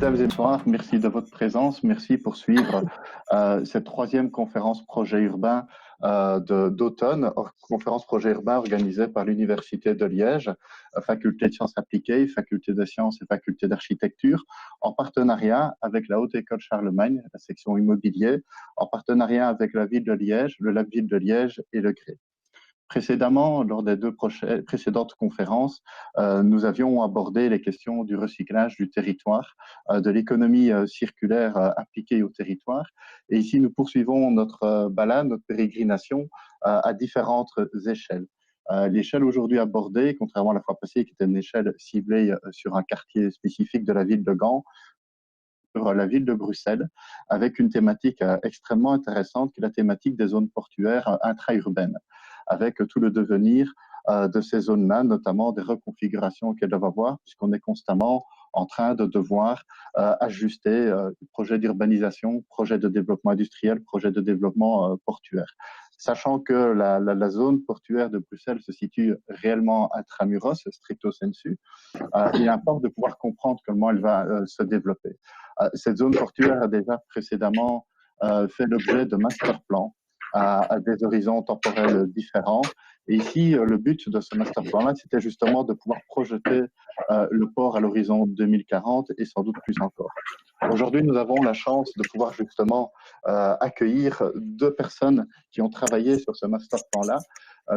Mesdames et messieurs, merci de votre présence. Merci pour suivre cette troisième conférence projet urbain d'automne, conférence projet urbain organisée par l'Université de Liège, faculté de sciences appliquées, faculté de sciences et faculté d'architecture, en partenariat avec la Haute École Charlemagne, la section immobilier, en partenariat avec la ville de Liège, le Lab Ville de Liège et le GRE. Précédemment, lors des deux précédentes conférences, nous avions abordé les questions du recyclage du territoire, de l'économie circulaire appliquée au territoire. Et ici, nous poursuivons notre balade, notre pérégrination à différentes échelles. L'échelle aujourd'hui abordée, contrairement à la fois passée, qui était une échelle ciblée sur un quartier spécifique de la ville de Gand, sur la ville de Bruxelles, avec une thématique extrêmement intéressante, qui est la thématique des zones portuaires intra-urbaines, avec tout le devenir de ces zones-là, notamment des reconfigurations qu'elles doivent avoir, puisqu'on est constamment en train de devoir ajuster projets d'urbanisation, projets de développement industriel, projets de développement portuaire. Sachant que la zone portuaire de Bruxelles se situe réellement intramuros, stricto sensu, il importe de pouvoir comprendre comment elle va se développer. Cette zone portuaire a déjà précédemment fait l'objet de master plans à des horizons temporels différents. Et ici, le but de ce master plan-là, c'était justement de pouvoir projeter le port à l'horizon 2040 et sans doute plus encore. Aujourd'hui, nous avons la chance de pouvoir justement accueillir deux personnes qui ont travaillé sur ce master plan-là.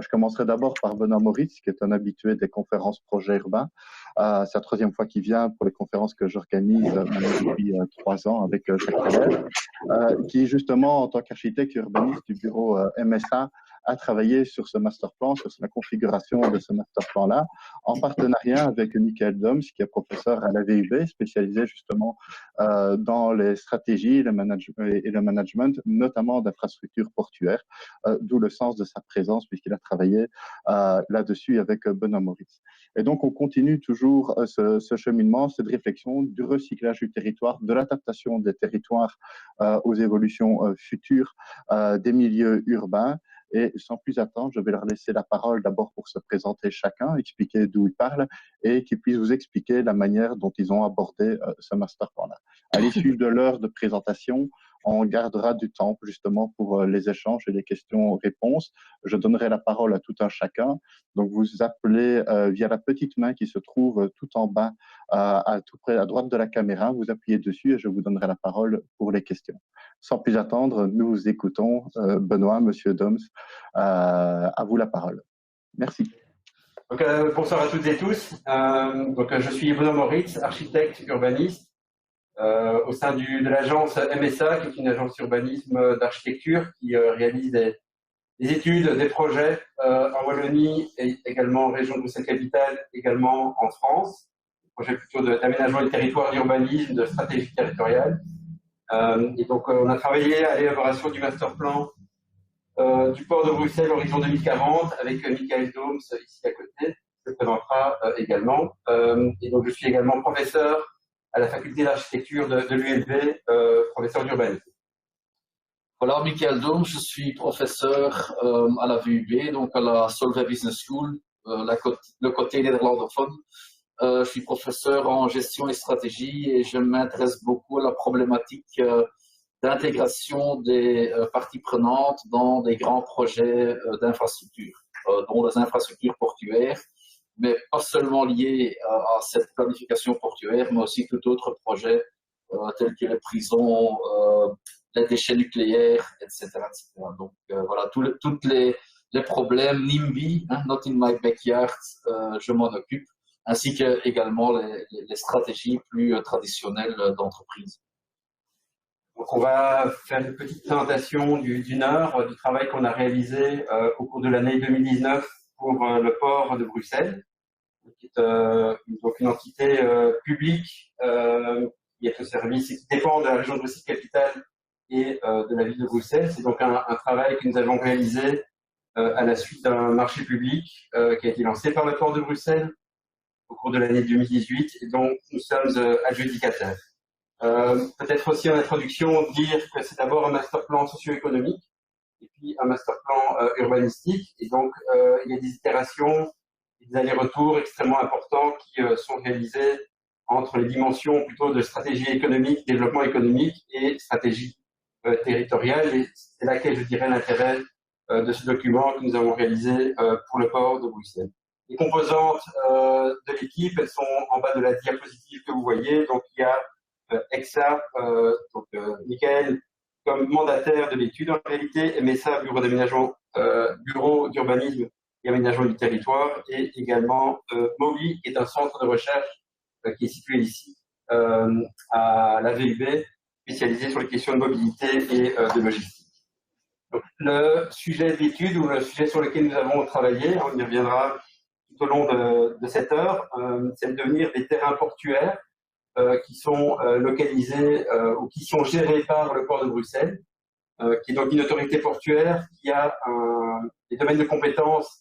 Je commencerai d'abord par Benoît Moritz, qui est un habitué des conférences projets urbains. C'est la troisième fois qu'il vient pour les conférences que j'organise depuis 3 ans avec Jacques Keller, qui justement, en tant qu'architecte urbaniste du bureau MSA, a travaillé sur ce master plan, sur la configuration de ce master plan-là, en partenariat avec Michael Doms, qui est professeur à la VUB, spécialisé justement dans les stratégies et le management, notamment d'infrastructures portuaires, d'où le sens de sa présence, puisqu'il a travaillé là-dessus avec Benoît Moritz. Et donc, on continue toujours ce cheminement, cette réflexion du recyclage du territoire, de l'adaptation des territoires aux évolutions futures des milieux urbains. Et sans plus attendre, je vais leur laisser la parole d'abord pour se présenter chacun, expliquer d'où ils parlent et qu'ils puissent vous expliquer la manière dont ils ont abordé ce master plan-là. À l'issue de l'heure de présentation, on gardera du temps justement pour les échanges et les questions-réponses. Je donnerai la parole à tout un chacun. Donc, vous appelez via la petite main qui se trouve tout en bas, tout près à droite de la caméra. Vous appuyez dessus et je vous donnerai la parole pour les questions. Sans plus attendre, nous vous écoutons. Benoît, Monsieur Doms, à vous la parole. Merci. Donc, bonsoir à toutes et tous. Je suis Benoît Moritz, architecte urbaniste au sein de l'agence MSA, qui est une agence d'urbanisme d'architecture qui réalise des études, des projets en Wallonie et également en région Bruxelles-Capitale, également en France. Des projets plutôt d'aménagement du territoire, d'urbanisme, de stratégie territoriale. Et donc, on a travaillé à l'élaboration du master plan du port de Bruxelles Horizon 2040 avec Michael Doms ici à côté, qui se présentera également. Et donc, je suis également professeur à la faculté d'architecture de l'ULB, professeur d'urbanisme. Voilà, Michael Doms, je suis professeur à la VUB, donc à la Solvay Business School, le côté néerlandophone. Je suis professeur en gestion et stratégie et je m'intéresse beaucoup à la problématique d'intégration des parties prenantes dans des grands projets d'infrastructures, dont les infrastructures portuaires, mais pas seulement liés à cette planification portuaire, mais aussi tout autre projet tels que les prisons, les déchets nucléaires, etc. Donc voilà, tous les problèmes NIMBY, Not in my backyard, je m'en occupe, ainsi que également les stratégies plus traditionnelles d'entreprise. Donc on va faire une petite présentation d'une heure du travail qu'on a réalisé au cours de l'année 2019 pour le port de Bruxelles, qui est donc une entité publique qui est au service et qui dépend de la région de Bruxelles-Capitale et de la ville de Bruxelles. C'est donc un travail que nous avons réalisé à la suite d'un marché public qui a été lancé par le port de Bruxelles au cours de l'année 2018 et dont nous sommes adjudicataires. Peut-être aussi en introduction dire que c'est d'abord un master plan socio-économique et puis un master plan urbanistique. Et donc, il y a des itérations et des allers-retours extrêmement importants qui sont réalisés entre les dimensions plutôt de stratégie économique, développement économique et stratégie territoriale. Et c'est laquelle, je dirais, l'intérêt de ce document que nous avons réalisé pour le port de Bruxelles. Les composantes de l'équipe, elles sont en bas de la diapositive que vous voyez. Donc, il y a EXA, Michael, comme mandataire de l'étude. En réalité, MSA, Bureau d'aménagement, Bureau d'urbanisme et aménagement du territoire, et également MOBI, qui est un centre de recherche qui est situé ici, à la VUB, spécialisé sur les questions de mobilité et de logistique. Donc, le sujet d'étude, ou le sujet sur lequel nous avons travaillé, on y reviendra tout au long de cette heure, c'est de devenir des terrains portuaires qui sont localisés ou qui sont gérés par le port de Bruxelles, qui est donc une autorité portuaire qui a des domaines de compétences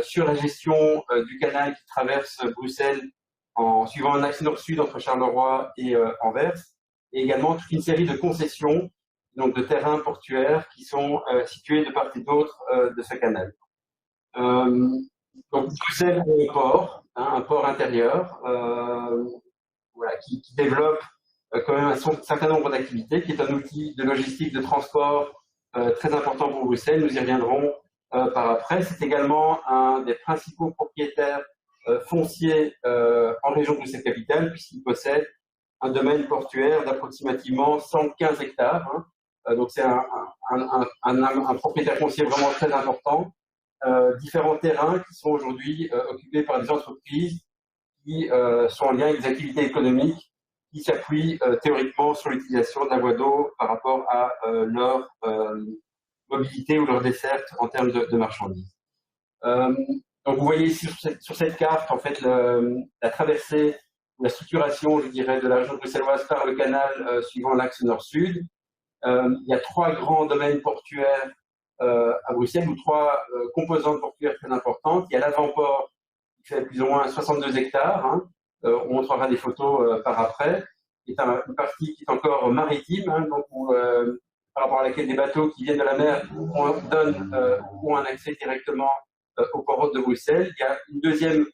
sur la gestion du canal qui traverse Bruxelles en suivant un axe nord-sud entre Charleroi et Anvers, et également toute une série de concessions, donc de terrains portuaires qui sont situés de part et d'autre de ce canal. Donc Bruxelles est un port, un port intérieur, voilà, qui développe quand même un certain nombre d'activités, qui est un outil de logistique, de transport très important pour Bruxelles. Nous y reviendrons par après. C'est également un des principaux propriétaires fonciers en région Bruxelles-Capitale, puisqu'il possède un domaine portuaire d'approximativement 115 hectares. Donc c'est un propriétaire foncier vraiment très important. Différents terrains qui sont aujourd'hui occupés par des entreprises qui sont en lien avec des activités économiques qui s'appuient théoriquement sur l'utilisation de la voie d'eau par rapport à leur mobilité ou leur desserte en termes de marchandises. Donc vous voyez ici sur cette carte en fait la traversée, la structuration, je dirais, de la région bruxelloise par le canal suivant l'axe nord-sud. Il y a 3 grands domaines portuaires à Bruxelles, ou 3 composantes portuaires très importantes. Il y a l'avant-port qui fait plus ou moins 62 hectares. On montrera des photos par après. C'est une partie qui est encore maritime, donc par rapport à laquelle des bateaux qui viennent de la mer ont un accès directement au port de Bruxelles. Il y a une deuxième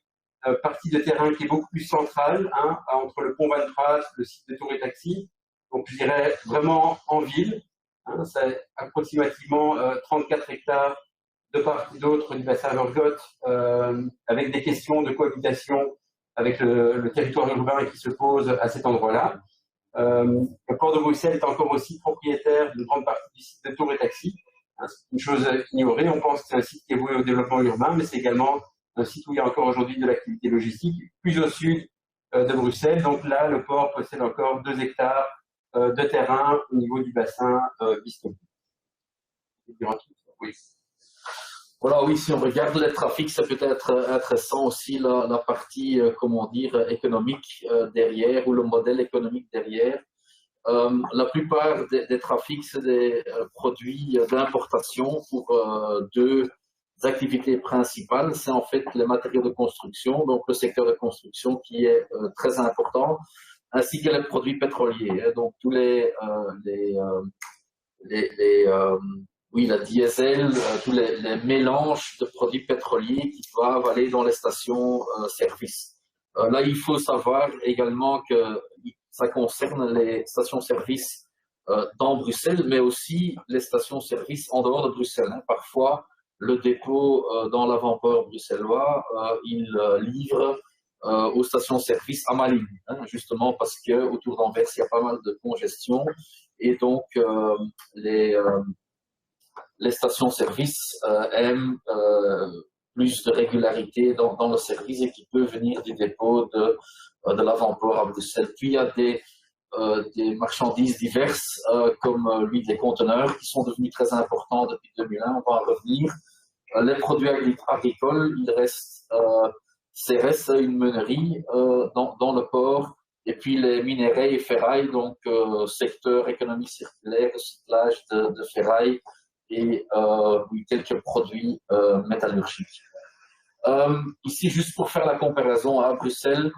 partie de terrain qui est beaucoup plus centrale, entre le pont Van Praat, le site de Tour et Taxi. Donc je dirais vraiment en ville. C'est approximativement 34 hectares de part et d'autre du bassin Vergote, avec des questions de cohabitation avec le territoire urbain qui se pose à cet endroit-là. Le port de Bruxelles est encore aussi propriétaire d'une grande partie du site de Tour et Taxi. C'est une chose ignorée, on pense que c'est un site qui est voué au développement urbain, mais c'est également un site où il y a encore aujourd'hui de l'activité logistique, plus au sud de Bruxelles. Donc là, le port possède encore 2 hectares de terrain au niveau du bassin Biston. Oui. Voilà, oui, si on regarde les trafics, ça peut être intéressant aussi la partie, comment dire, économique derrière, ou le modèle économique derrière. La plupart des trafics, c'est des produits d'importation pour 2 activités principales. C'est en fait les matériaux de construction, donc le secteur de construction qui est très important, ainsi que les produits pétroliers. Donc tous oui, la diesel, tous les mélanges de produits pétroliers qui doivent aller dans les stations-service. Là, il faut savoir également que ça concerne les stations-service dans Bruxelles, mais aussi les stations-service en dehors de Bruxelles. Parfois, le dépôt dans l'avant-port bruxellois, il livre aux stations-service à Malines, justement parce qu'autour d'Anvers, il y a pas mal de congestion, et donc les stations-service aiment plus de régularité dans le service, et qui peut venir du dépôt de l'avant-port à Bruxelles. Puis il y a des marchandises diverses, comme des conteneurs, qui sont devenus très importants depuis 2001, on va en revenir. Les produits agricoles, il reste CRS, une meunerie dans le port, et puis les minerais et ferrailles, donc secteur économie circulaire, recyclage de ferraille, et quelques produits métallurgiques. Ici, juste pour faire la comparaison à Bruxelles,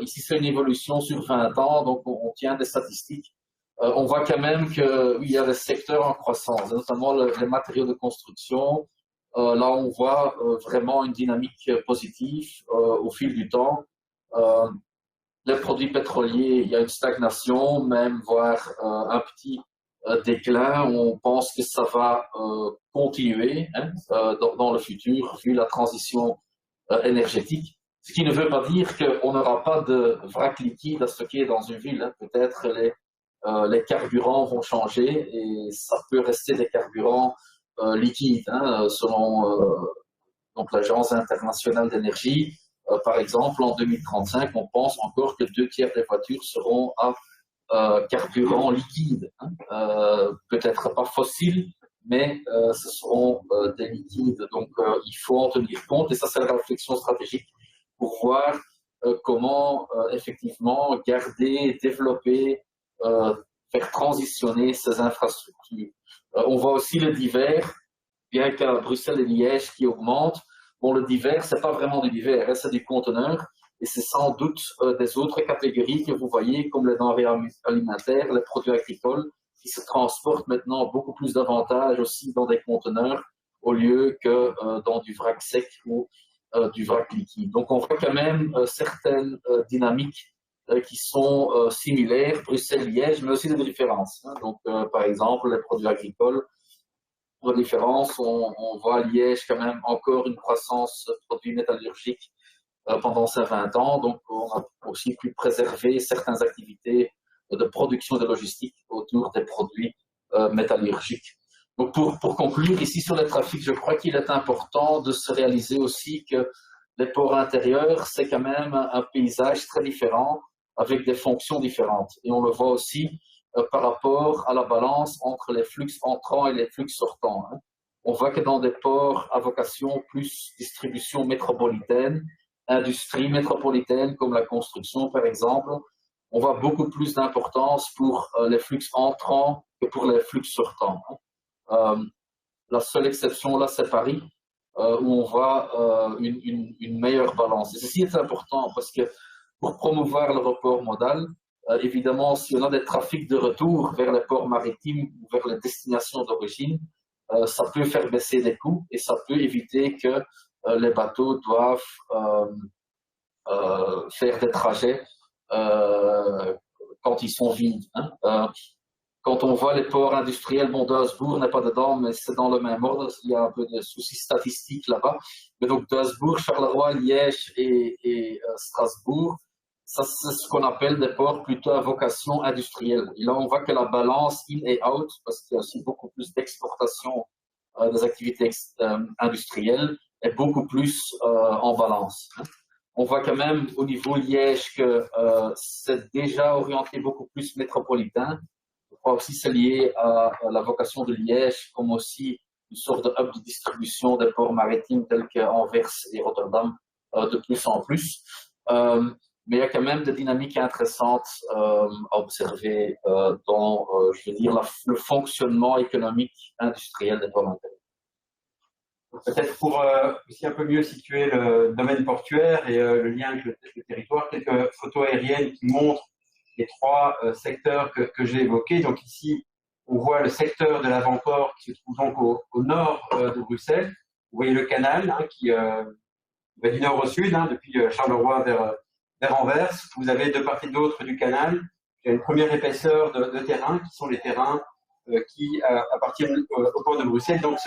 ici c'est une évolution sur 20 ans, donc on tient des statistiques. On voit quand même qu'il y a des secteurs en croissance, notamment les matériaux de construction. Là, on voit vraiment une dynamique positive au fil du temps. Les produits pétroliers, il y a une stagnation, même voire un petit déclin. On pense que ça va continuer hein, dans le futur, vu la transition énergétique. Ce qui ne veut pas dire qu'on n'aura pas de vrac liquide à stocker dans une ville. Hein. Peut-être les carburants vont changer et ça peut rester des carburants liquides, hein, selon donc l'Agence internationale d'énergie. Par exemple, en 2035, on pense encore que 2/3 des voitures seront à carburant liquide. Hein. Peut-être pas fossiles, mais ce seront des liquides. Donc, il faut en tenir compte et ça, c'est la réflexion stratégique pour voir comment effectivement garder, développer, faire transitionner ces infrastructures. On voit aussi le divers, bien qu'à Bruxelles et Liège qui augmentent. Bon, le divers, c'est pas vraiment du divers, hein, c'est du conteneur. Et c'est sans doute des autres catégories que vous voyez, comme les denrées alimentaires, les produits agricoles, qui se transportent maintenant beaucoup plus davantage aussi dans des conteneurs au lieu que dans du vrac sec ou du vrac liquide. Donc on voit quand même certaines dynamiques qui sont similaires, Bruxelles-Liège, mais aussi des différences. Hein. Donc par exemple, les produits agricoles, pour différence, on voit à Liège quand même encore une croissance de produits métallurgiques pendant ces 20 ans. Donc, on a aussi pu préserver certaines activités de production et de logistique autour des produits métallurgiques. Donc, pour conclure, ici sur le trafic, je crois qu'il est important de se réaliser aussi que les ports intérieurs, c'est quand même un paysage très différent avec des fonctions différentes. Et on le voit aussi par rapport à la balance entre les flux entrants et les flux sortants. Hein. On voit que dans des ports à vocation plus distribution métropolitaine, industrie métropolitaine comme la construction par exemple, on voit beaucoup plus d'importance pour les flux entrants que pour les flux sortants. La seule exception là, c'est Paris, où on voit une meilleure balance. Et ceci est important parce que pour promouvoir le report modal, évidemment, si on a des trafics de retour vers les ports maritimes ou vers les destinations d'origine, ça peut faire baisser les coûts et ça peut éviter que les bateaux doivent faire des trajets quand ils sont vides. Hein. Quand on voit les ports industriels, bon, Duisbourg n'est pas dedans, mais c'est dans le même ordre, il y a un peu de soucis statistiques là-bas. Mais donc Duisbourg, Charleroi, Liège et Strasbourg, ça c'est ce qu'on appelle des ports plutôt à vocation industrielle. Et là, on voit que la balance in et out, parce qu'il y a aussi beaucoup plus d'exportation des activités industrielles, est beaucoup plus en balance. On voit quand même au niveau Liège que c'est déjà orienté beaucoup plus métropolitain. Je crois aussi que c'est lié à la vocation de Liège, comme aussi une sorte de hub de distribution des ports maritimes tels qu'Anvers et Rotterdam de plus en plus. Mais il y a quand même des dynamiques intéressantes à observer dans, je veux dire, le fonctionnement économique industriel des ports intérieurs. Peut-être pour aussi un peu mieux situer le domaine portuaire et le lien avec le territoire, quelques photos aériennes qui montrent les trois secteurs que j'ai évoqués. Donc ici, on voit le secteur de l'avant-port qui se trouve donc au nord de Bruxelles. Vous voyez le canal hein, qui va du nord au sud, hein, depuis Charleroi vers Anvers. Vous avez de part et d'autre du canal, il y a une première épaisseur de terrain qui sont les terrains qui appartiennent au port de Bruxelles. Donc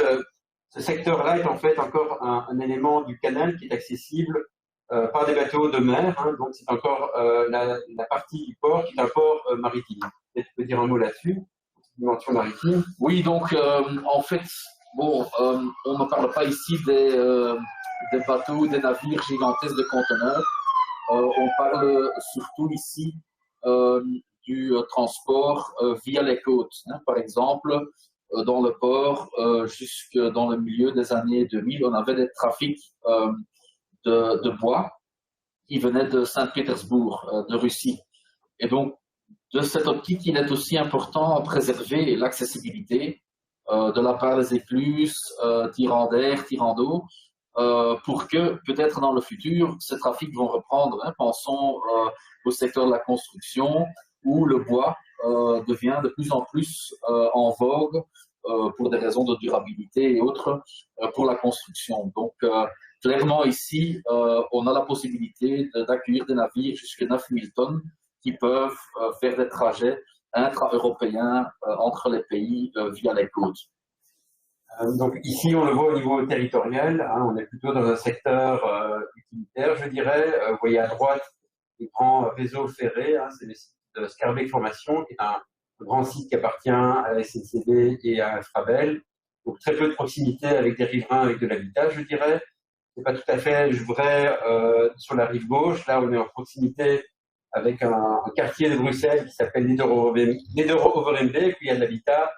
ce secteur-là est en fait encore un élément du canal qui est accessible par des bateaux de mer. Hein, donc c'est encore la partie du port qui est un port maritime. Peut-être tu peux dire un mot là-dessus, dimension maritime. Oui, donc en fait, bon, on ne parle pas ici des bateaux, des navires gigantesques de conteneurs. On parle surtout ici du transport via les côtes. Hein. Par exemple, dans le port, jusque dans le milieu des années 2000, on avait des trafics de bois qui venaient de Saint-Pétersbourg, de Russie. Et donc, de cette optique, il est aussi important de préserver l'accessibilité de la part des écluses, tirant d'air, tirant d'eau, pour que peut-être dans le futur, ces trafics vont reprendre. Hein. Pensons au secteur de la construction où le bois devient de plus en plus en vogue pour des raisons de durabilité et autres pour la construction. Donc, clairement, ici, on a la possibilité d'accueillir des navires jusqu'à 9000 tonnes qui peuvent faire des trajets intra-européens entre les pays via les côtes. Donc ici, on le voit au niveau territorial, hein, on est plutôt dans un secteur utilitaire, je dirais. Vous voyez à droite les grands réseaux ferrés, hein, c'est le site de Scarbeck Formation, qui est un grand site qui appartient à la SNCB et à Infrabel. Donc très peu de proximité avec des riverains, avec de l'habitat, je dirais. C'est pas tout à fait vrai sur la rive gauche. Là, on est en proximité avec un quartier de Bruxelles qui s'appelle Neder-Overembe, puis il y a de l'habitat.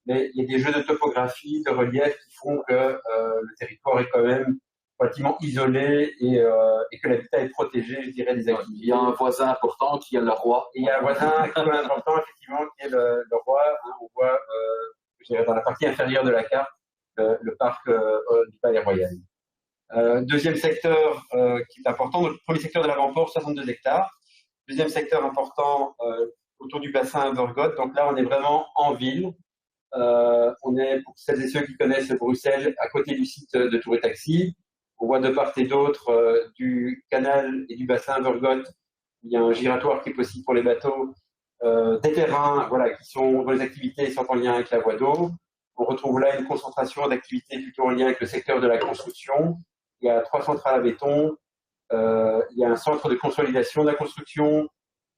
Mais il y a des jeux de topographie, de relief qui font que le territoire est quand même relativement isolé et que l'habitat est protégé, je dirais, des activités. Il y a un voisin important qui est le roi. Et il y a un voisin important, effectivement, qui est le roi. Hein, on voit, je dirais, dans la partie inférieure de la carte, le parc du Palais Royal. Deuxième secteur qui est important, donc, le premier secteur de l'avant-port, 62 hectares. Deuxième secteur important autour du bassin Vergote. Donc là, on est vraiment en ville. On est, pour celles et ceux qui connaissent Bruxelles, à côté du site de Tour et Taxi. On voit de part et d'autre du canal et du bassin Vergote. Il y a un giratoire qui est possible pour les bateaux. Des terrains voilà, qui sont, dont les activités sont en lien avec la voie d'eau. On retrouve là une concentration d'activités plutôt en lien avec le secteur de la construction. Il y a 3 centrales à béton. Il y a un centre de consolidation de la construction.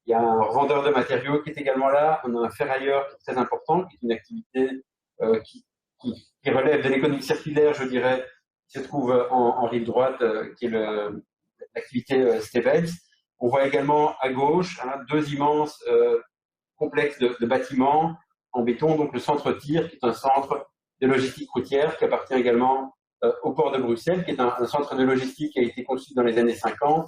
Il y a un vendeur de matériaux qui est également là. On a un ferrailleur qui est très important, qui est une activité qui relève de l'économie circulaire, je dirais, qui se trouve en rive droite, qui est l'activité Stevens. On voit également à gauche 2 immenses complexes de bâtiments en béton, donc le centre TIR, qui est un centre de logistique routière qui appartient également au port de Bruxelles, qui est un centre de logistique qui a été conçu dans les années 50,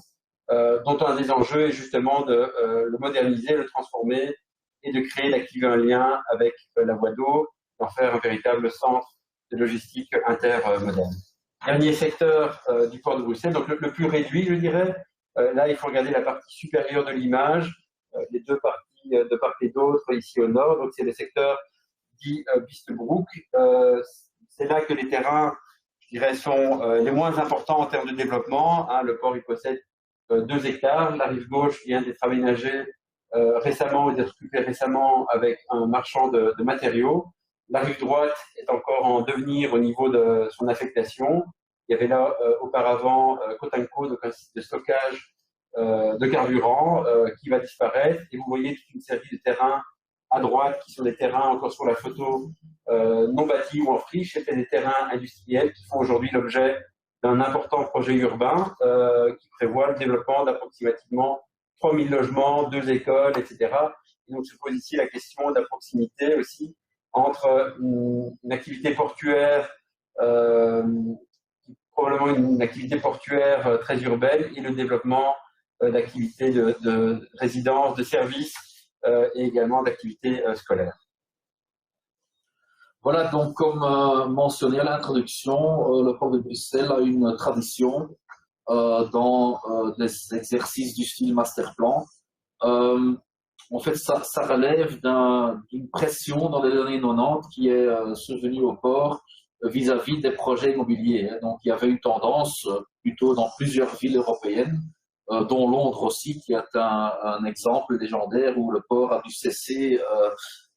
dont un des enjeux est justement de le moderniser, le transformer et de créer, d'activer un lien avec la voie d'eau, d'en faire un véritable centre de logistique intermoderne. Dernier secteur du port de Bruxelles, donc le plus réduit, je dirais. Là, il faut regarder la partie supérieure de l'image, les 2 parties de part et d'autre ici au nord. Donc, c'est le secteur dit Bistebroek. C'est là que les terrains, je dirais, sont les moins importants en termes de développement. Hein. Le port, il possède 2 hectares. La rive gauche vient d'être aménagée récemment, d'être occupée récemment avec un marchand de matériaux. La rive droite est encore en devenir au niveau de son affectation. Il y avait là auparavant Cotanco, donc un site de stockage de carburant qui va disparaître. Et vous voyez toute une série de terrains à droite qui sont des terrains, encore sur la photo, non bâtis ou en friche. C'était des terrains industriels qui font aujourd'hui l'objet d'un important projet urbain qui prévoit le développement d'approximativement 3000 logements, 2 écoles, etc. Et donc se pose ici la question de la proximité aussi entre une activité portuaire, probablement une activité portuaire très urbaine, et le développement d'activités de résidence, de services et également d'activités scolaires. Voilà, donc comme mentionné à l'introduction, le port de Bruxelles a une tradition dans les exercices du style masterplan. En fait, ça relève d'une pression dans les années 90 qui est survenue au port vis-à-vis des projets immobiliers. Hein. Donc, il y avait une tendance plutôt dans plusieurs villes européennes, dont Londres aussi, qui est un exemple légendaire où le port a dû cesser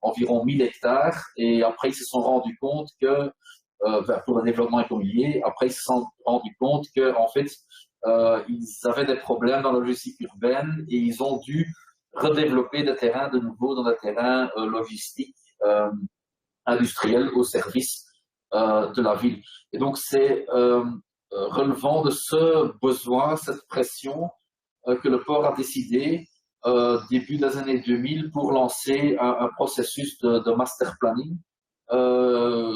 environ 1000 hectares. Et après, ils se sont rendus compte que, pour le développement immobilier, après, ils se sont rendus compte que, en fait, ils avaient des problèmes dans la logistique urbaine et ils ont dû redévelopper des terrains de nouveau dans des terrains logistiques industriels au service de la ville. Et donc, c'est relevant de ce besoin, cette pression, que le port a décidé, début des années 2000, pour lancer un processus de master planning.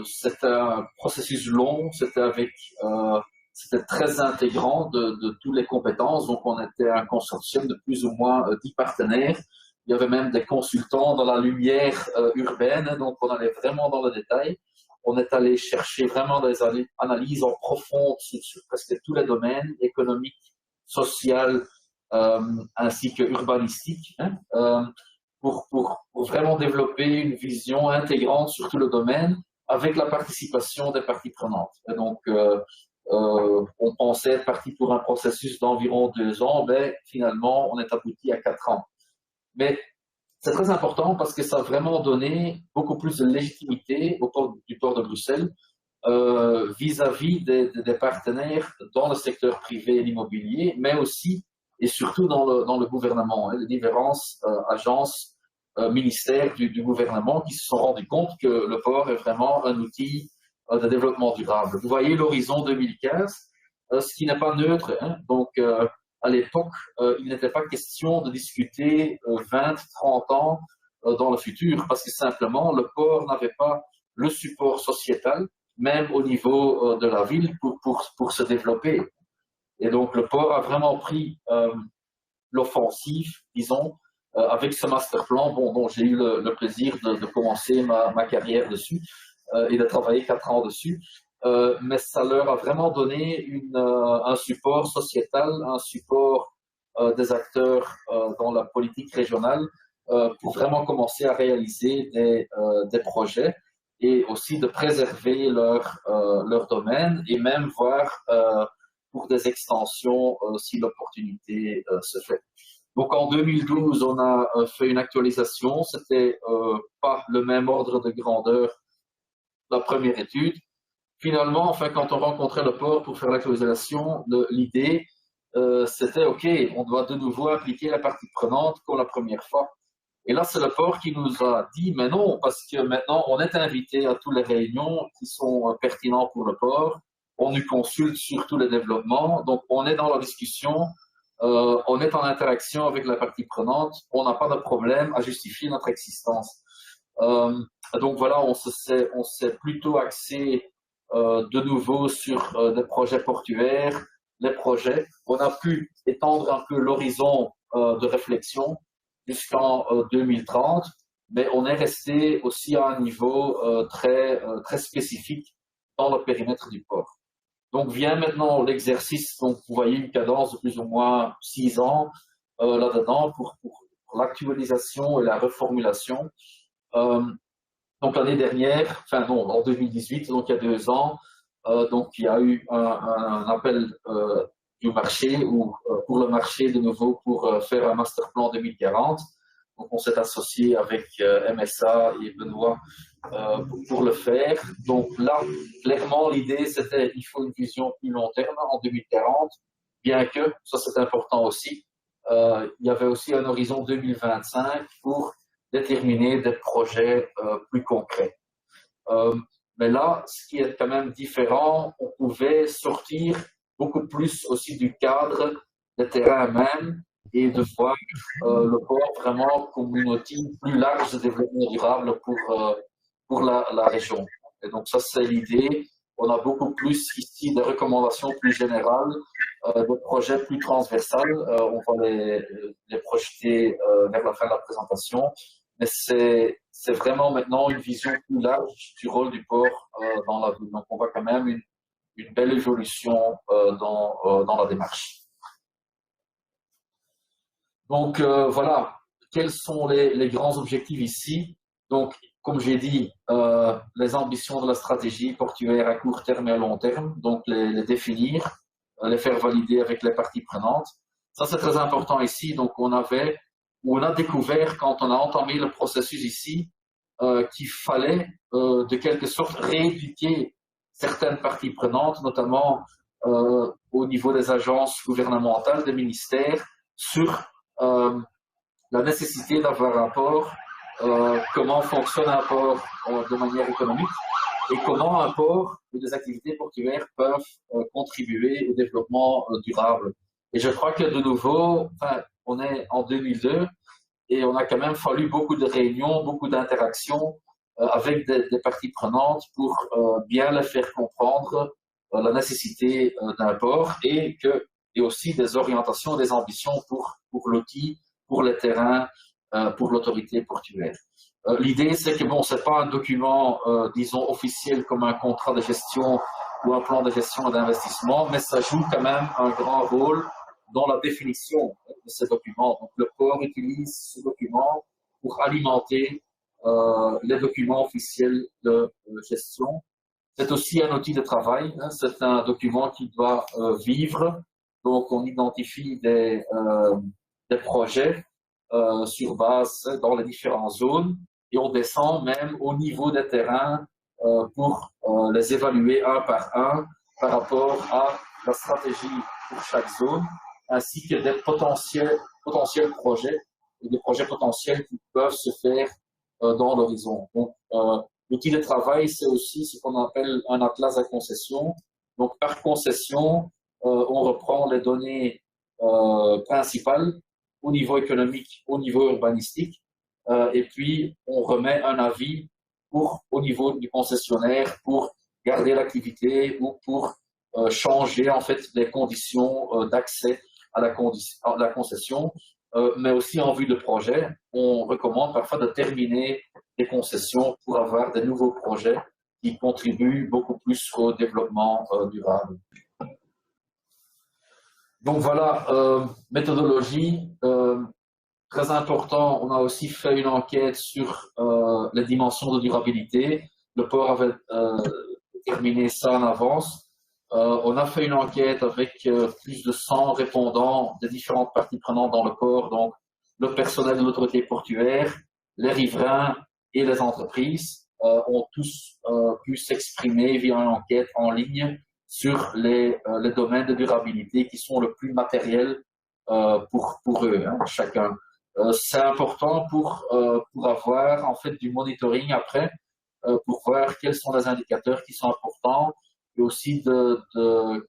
C'était un processus long, c'était très intégrant de toutes les compétences. Donc, on était un consortium de plus ou moins 10 partenaires. Il y avait même des consultants dans la lumière urbaine. Donc, on allait vraiment dans le détail. On est allé chercher vraiment des analyses en profond sur presque tous les domaines, économiques, social, ainsi que urbanistique, hein, pour vraiment développer une vision intégrante sur tout le domaine avec la participation des parties prenantes. Et donc, on pensait être parti pour un processus d'environ 2 ans, mais finalement, on est abouti à 4 ans. Mais c'est très important parce que ça a vraiment donné beaucoup plus de légitimité du port de Bruxelles vis-à-vis des partenaires dans le secteur privé et l'immobilier, mais aussi et surtout dans le gouvernement, les différentes agences, ministères du gouvernement qui se sont rendus compte que le port est vraiment un outil de développement durable. Vous voyez l'horizon 2015, ce qui n'est pas neutre. Hein. Donc, à l'époque, il n'était pas question de discuter 20, 30 ans dans le futur, parce que simplement, le port n'avait pas le support sociétal, même au niveau de la ville, pour se développer. Et donc, le port a vraiment pris l'offensive, disons, avec ce master plan dont j'ai eu le plaisir de commencer ma carrière dessus et de travailler 4 ans dessus. Mais ça leur a vraiment donné un support sociétal, un support des acteurs dans la politique régionale pour vraiment commencer à réaliser des projets et aussi de préserver leur domaine et même voir pour des extensions si l'opportunité se fait. Donc en 2012, on a fait une actualisation. C'était pas le même ordre de grandeur la première étude. Finalement, enfin, quand on rencontrait le port pour faire l'actualisation, l'idée, c'était OK, on doit de nouveau appliquer la partie prenante comme la première fois. Et là, c'est le port qui nous a dit, mais non, parce que maintenant, on est invité à toutes les réunions qui sont pertinentes pour le port. On nous consulte sur tous les développements. Donc, on est dans la discussion, on est en interaction avec la partie prenante. On n'a pas de problème à justifier notre existence. Donc, voilà, on s'est plutôt axé de nouveau sur des projets portuaires, les projets. On a pu étendre un peu l'horizon de réflexion jusqu'en 2030, mais on est resté aussi à un niveau très spécifique dans le périmètre du port. Donc vient maintenant l'exercice, donc vous voyez une cadence de plus ou moins 6 ans là-dedans pour l'actualisation et la reformulation. Donc l'année dernière, enfin non, en 2018, donc il y a 2 ans, donc il y a eu un appel du marché ou pour le marché de nouveau pour faire un master plan 2040. Donc on s'est associé avec MSA et Benoît pour le faire. Donc là, clairement, l'idée c'était il faut une vision plus long terme en 2040, bien que, ça c'est important aussi, il y avait aussi un horizon 2025 pour déterminer des projets plus concrets. Mais là, ce qui est quand même différent, on pouvait sortir beaucoup plus aussi du cadre des terrains même et de voir le port vraiment comme un outil plus large de développement durable pour la région. Et donc ça, c'est l'idée. On a beaucoup plus ici des recommandations plus générales, des projets plus transversales. On va les projeter vers la fin de la présentation. Mais c'est vraiment maintenant une vision plus large du rôle du port dans la ville. Donc on voit quand même une belle évolution dans la démarche. Donc voilà, quels sont les grands objectifs ici? Donc, comme j'ai dit, les ambitions de la stratégie portuaire à court terme et à long terme, donc les définir, les faire valider avec les parties prenantes. Ça, c'est très important ici. Donc, on a découvert, quand on a entamé le processus ici, qu'il fallait de quelque sorte rééduquer certaines parties prenantes, notamment au niveau des agences gouvernementales, des ministères, sur la nécessité d'avoir un port, comment fonctionne un port de manière économique et comment un port ou des activités portuaires peuvent contribuer au développement durable. Et je crois que de nouveau, on est en 2002 et on a quand même fallu beaucoup de réunions, beaucoup d'interactions avec des parties prenantes pour bien les faire comprendre la nécessité d'un port et aussi des orientations, des ambitions pour l'outil, pour les terrains, pour l'autorité portuaire. L'idée, c'est que bon, c'est pas un document, disons, officiel comme un contrat de gestion ou un plan de gestion et d'investissement, mais ça joue quand même un grand rôle dans la définition de ces documents. Donc, le port utilise ce document pour alimenter les documents officiels de gestion. C'est aussi un outil de travail, hein, c'est un document qui doit vivre. Donc, on identifie des projets sur base dans les différentes zones et on descend même au niveau des terrains pour les évaluer un par rapport à la stratégie pour chaque zone, ainsi que des potentiels projets et des projets potentiels qui peuvent se faire dans l'horizon. Donc, l'outil de travail, c'est aussi ce qu'on appelle un atlas à concession. Donc, par concession, on reprend les données principales au niveau économique, au niveau urbanistique, et puis on remet un avis au niveau du concessionnaire pour garder l'activité ou pour changer en fait les conditions d'accès à la concession, mais aussi en vue de projet. On recommande parfois de terminer des concessions pour avoir des nouveaux projets qui contribuent beaucoup plus au développement durable. Donc voilà, méthodologie, très important. On a aussi fait une enquête sur les dimensions de durabilité. Le port avait terminé ça en avance. On a fait une enquête avec plus de 100 répondants des différentes parties prenantes dans le port, donc le personnel de l'autorité portuaire, les riverains et les entreprises ont tous pu s'exprimer via une enquête en ligne sur les domaines de durabilité qui sont le plus matériels pour eux, hein, chacun. C'est important pour avoir en fait du monitoring après, pour voir quels sont les indicateurs qui sont importants et aussi de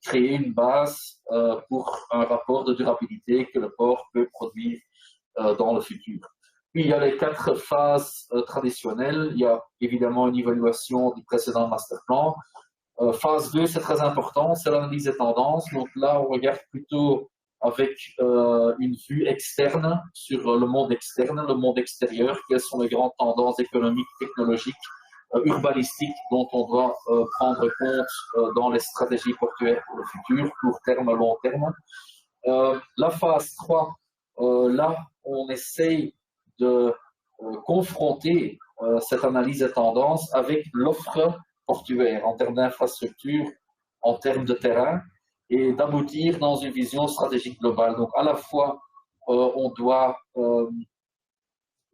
créer une base pour un rapport de durabilité que le port peut produire dans le futur. Puis il y a les 4 phases traditionnelles. Il y a évidemment une évaluation du précédent master plan. Phase 2, c'est très important, c'est l'analyse des tendances. Donc là, on regarde plutôt avec une vue externe sur le monde externe, le monde extérieur, quelles sont les grandes tendances économiques, technologiques, urbanistiques dont on doit prendre compte dans les stratégies portuaires pour le futur, court terme, long terme. La phase 3, là, on essaye de confronter cette analyse des tendances avec l'offre portuaire en termes d'infrastructure, en termes de terrain, et d'aboutir dans une vision stratégique globale. Donc, à la fois, on doit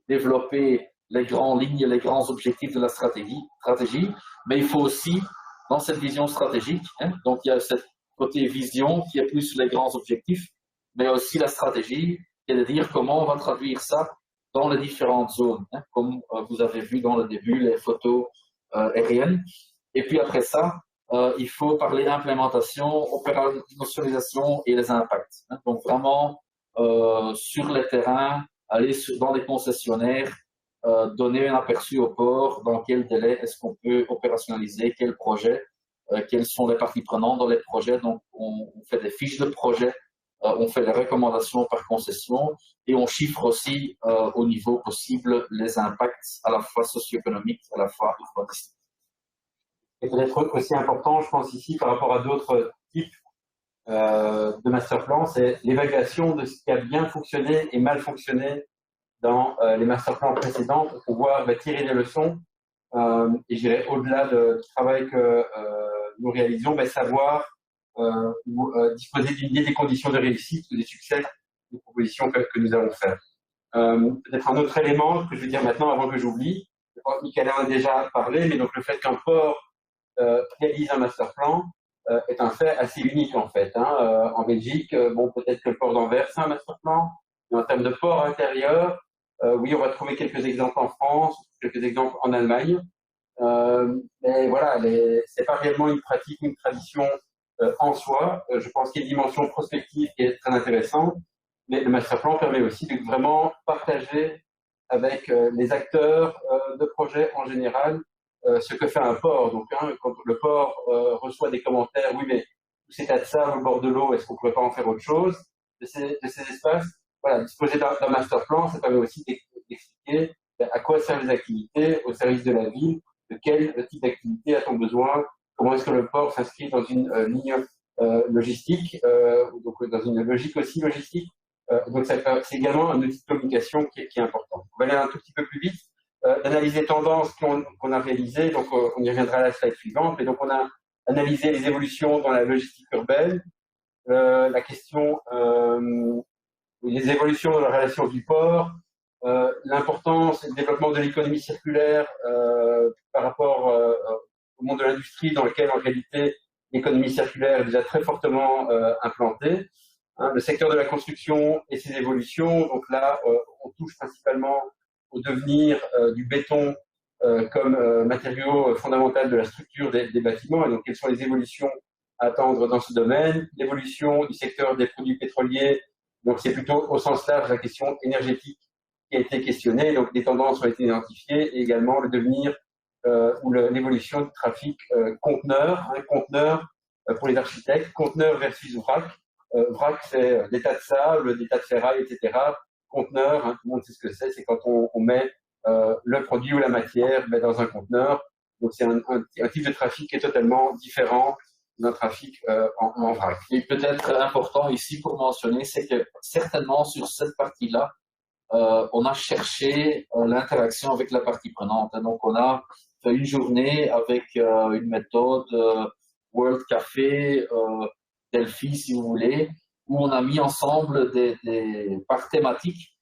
développer les grandes lignes, les grands objectifs de la stratégie, mais il faut aussi, dans cette vision stratégique, hein, donc il y a ce côté vision qui est plus les grands objectifs, mais aussi la stratégie, qui est de dire comment on va traduire ça dans les différentes zones, hein, comme vous avez vu dans le début, les photos aériennes. Et puis après ça, il faut parler d'implémentation, opérationnalisation et les impacts. Hein. Donc vraiment, sur les terrains, aller dans les concessionnaires, donner un aperçu au port, dans quel délai est-ce qu'on peut opérationnaliser, quel projet, quelles sont les parties prenantes dans les projets. Donc on fait des fiches de projet, on fait des recommandations par concession et on chiffre aussi au niveau possible les impacts à la fois socio-économiques, à la fois urbanistiques. Et peut-être aussi important, je pense ici, par rapport à d'autres types de master plan, c'est l'évaluation de ce qui a bien fonctionné et mal fonctionné dans les master plans précédents pour pouvoir tirer des leçons et je dirais au-delà du travail que nous réalisons, savoir ou disposer d'une idée des conditions de réussite ou des succès des propositions que nous allons faire. Peut-être un autre élément que je vais dire maintenant avant que j'oublie, je crois que Michaela en a déjà parlé, mais donc le fait qu'un port réalise un master plan est un fait assez unique en fait. Hein. En Belgique, bon, peut-être que le port d'Anvers c'est un master plan, mais en termes de port intérieur, oui, on va trouver quelques exemples en France, quelques exemples en Allemagne, mais voilà, c'est pas réellement une pratique, une tradition en soi. Je pense qu'il y a une dimension prospective qui est très intéressante, mais le master plan permet aussi de vraiment partager avec les acteurs de projet en général ce que fait un port. Donc, hein, quand le port reçoit des commentaires, oui, mais tous ces tas de sable au bord de l'eau, est-ce qu'on ne pourrait pas en faire autre chose de ces espaces? Voilà, disposer d'un master plan, ça permet aussi d'expliquer à quoi servent les activités au service de la ville, de quel type d'activité a-t-on besoin, comment est-ce que le port s'inscrit dans une ligne logistique, donc dans une logique aussi logistique. Donc c'est également un outil de communication qui est important. On va aller un tout petit peu plus vite. d'analyse des tendances qu'on a réalisées. Donc, on y reviendra à la slide suivante. Et donc, on a analysé les évolutions dans la logistique urbaine, la question, les évolutions dans la relation vie-port, l'importance et le développement de l'économie circulaire par rapport au monde de l'industrie, dans lequel, en réalité, l'économie circulaire est déjà très fortement implantée. Hein, le secteur de la construction et ses évolutions. Donc là, on touche principalement au devenir du béton comme matériau fondamental de la structure des bâtiments. Et donc, quelles sont les évolutions à attendre dans ce domaine? L'évolution du secteur des produits pétroliers. Donc, c'est plutôt au sens large la question énergétique qui a été questionnée. Donc, des tendances ont été identifiées et également le devenir ou l'évolution du trafic conteneur. Hein, conteneur pour les architectes, conteneur versus vrac. Vrac, c'est des tas de sable, des tas de ferraille, etc. Conteneur, hein, tout le monde sait ce que c'est quand on met le produit ou la matière dans un conteneur. Donc, c'est un type de trafic qui est totalement différent d'un trafic en vrac. Et peut-être important ici pour mentionner, c'est que certainement sur cette partie-là, on a cherché l'interaction avec la partie prenante. Donc, on a fait une journée avec une méthode World Café, Delphi, si vous voulez, où on a mis ensemble par thématique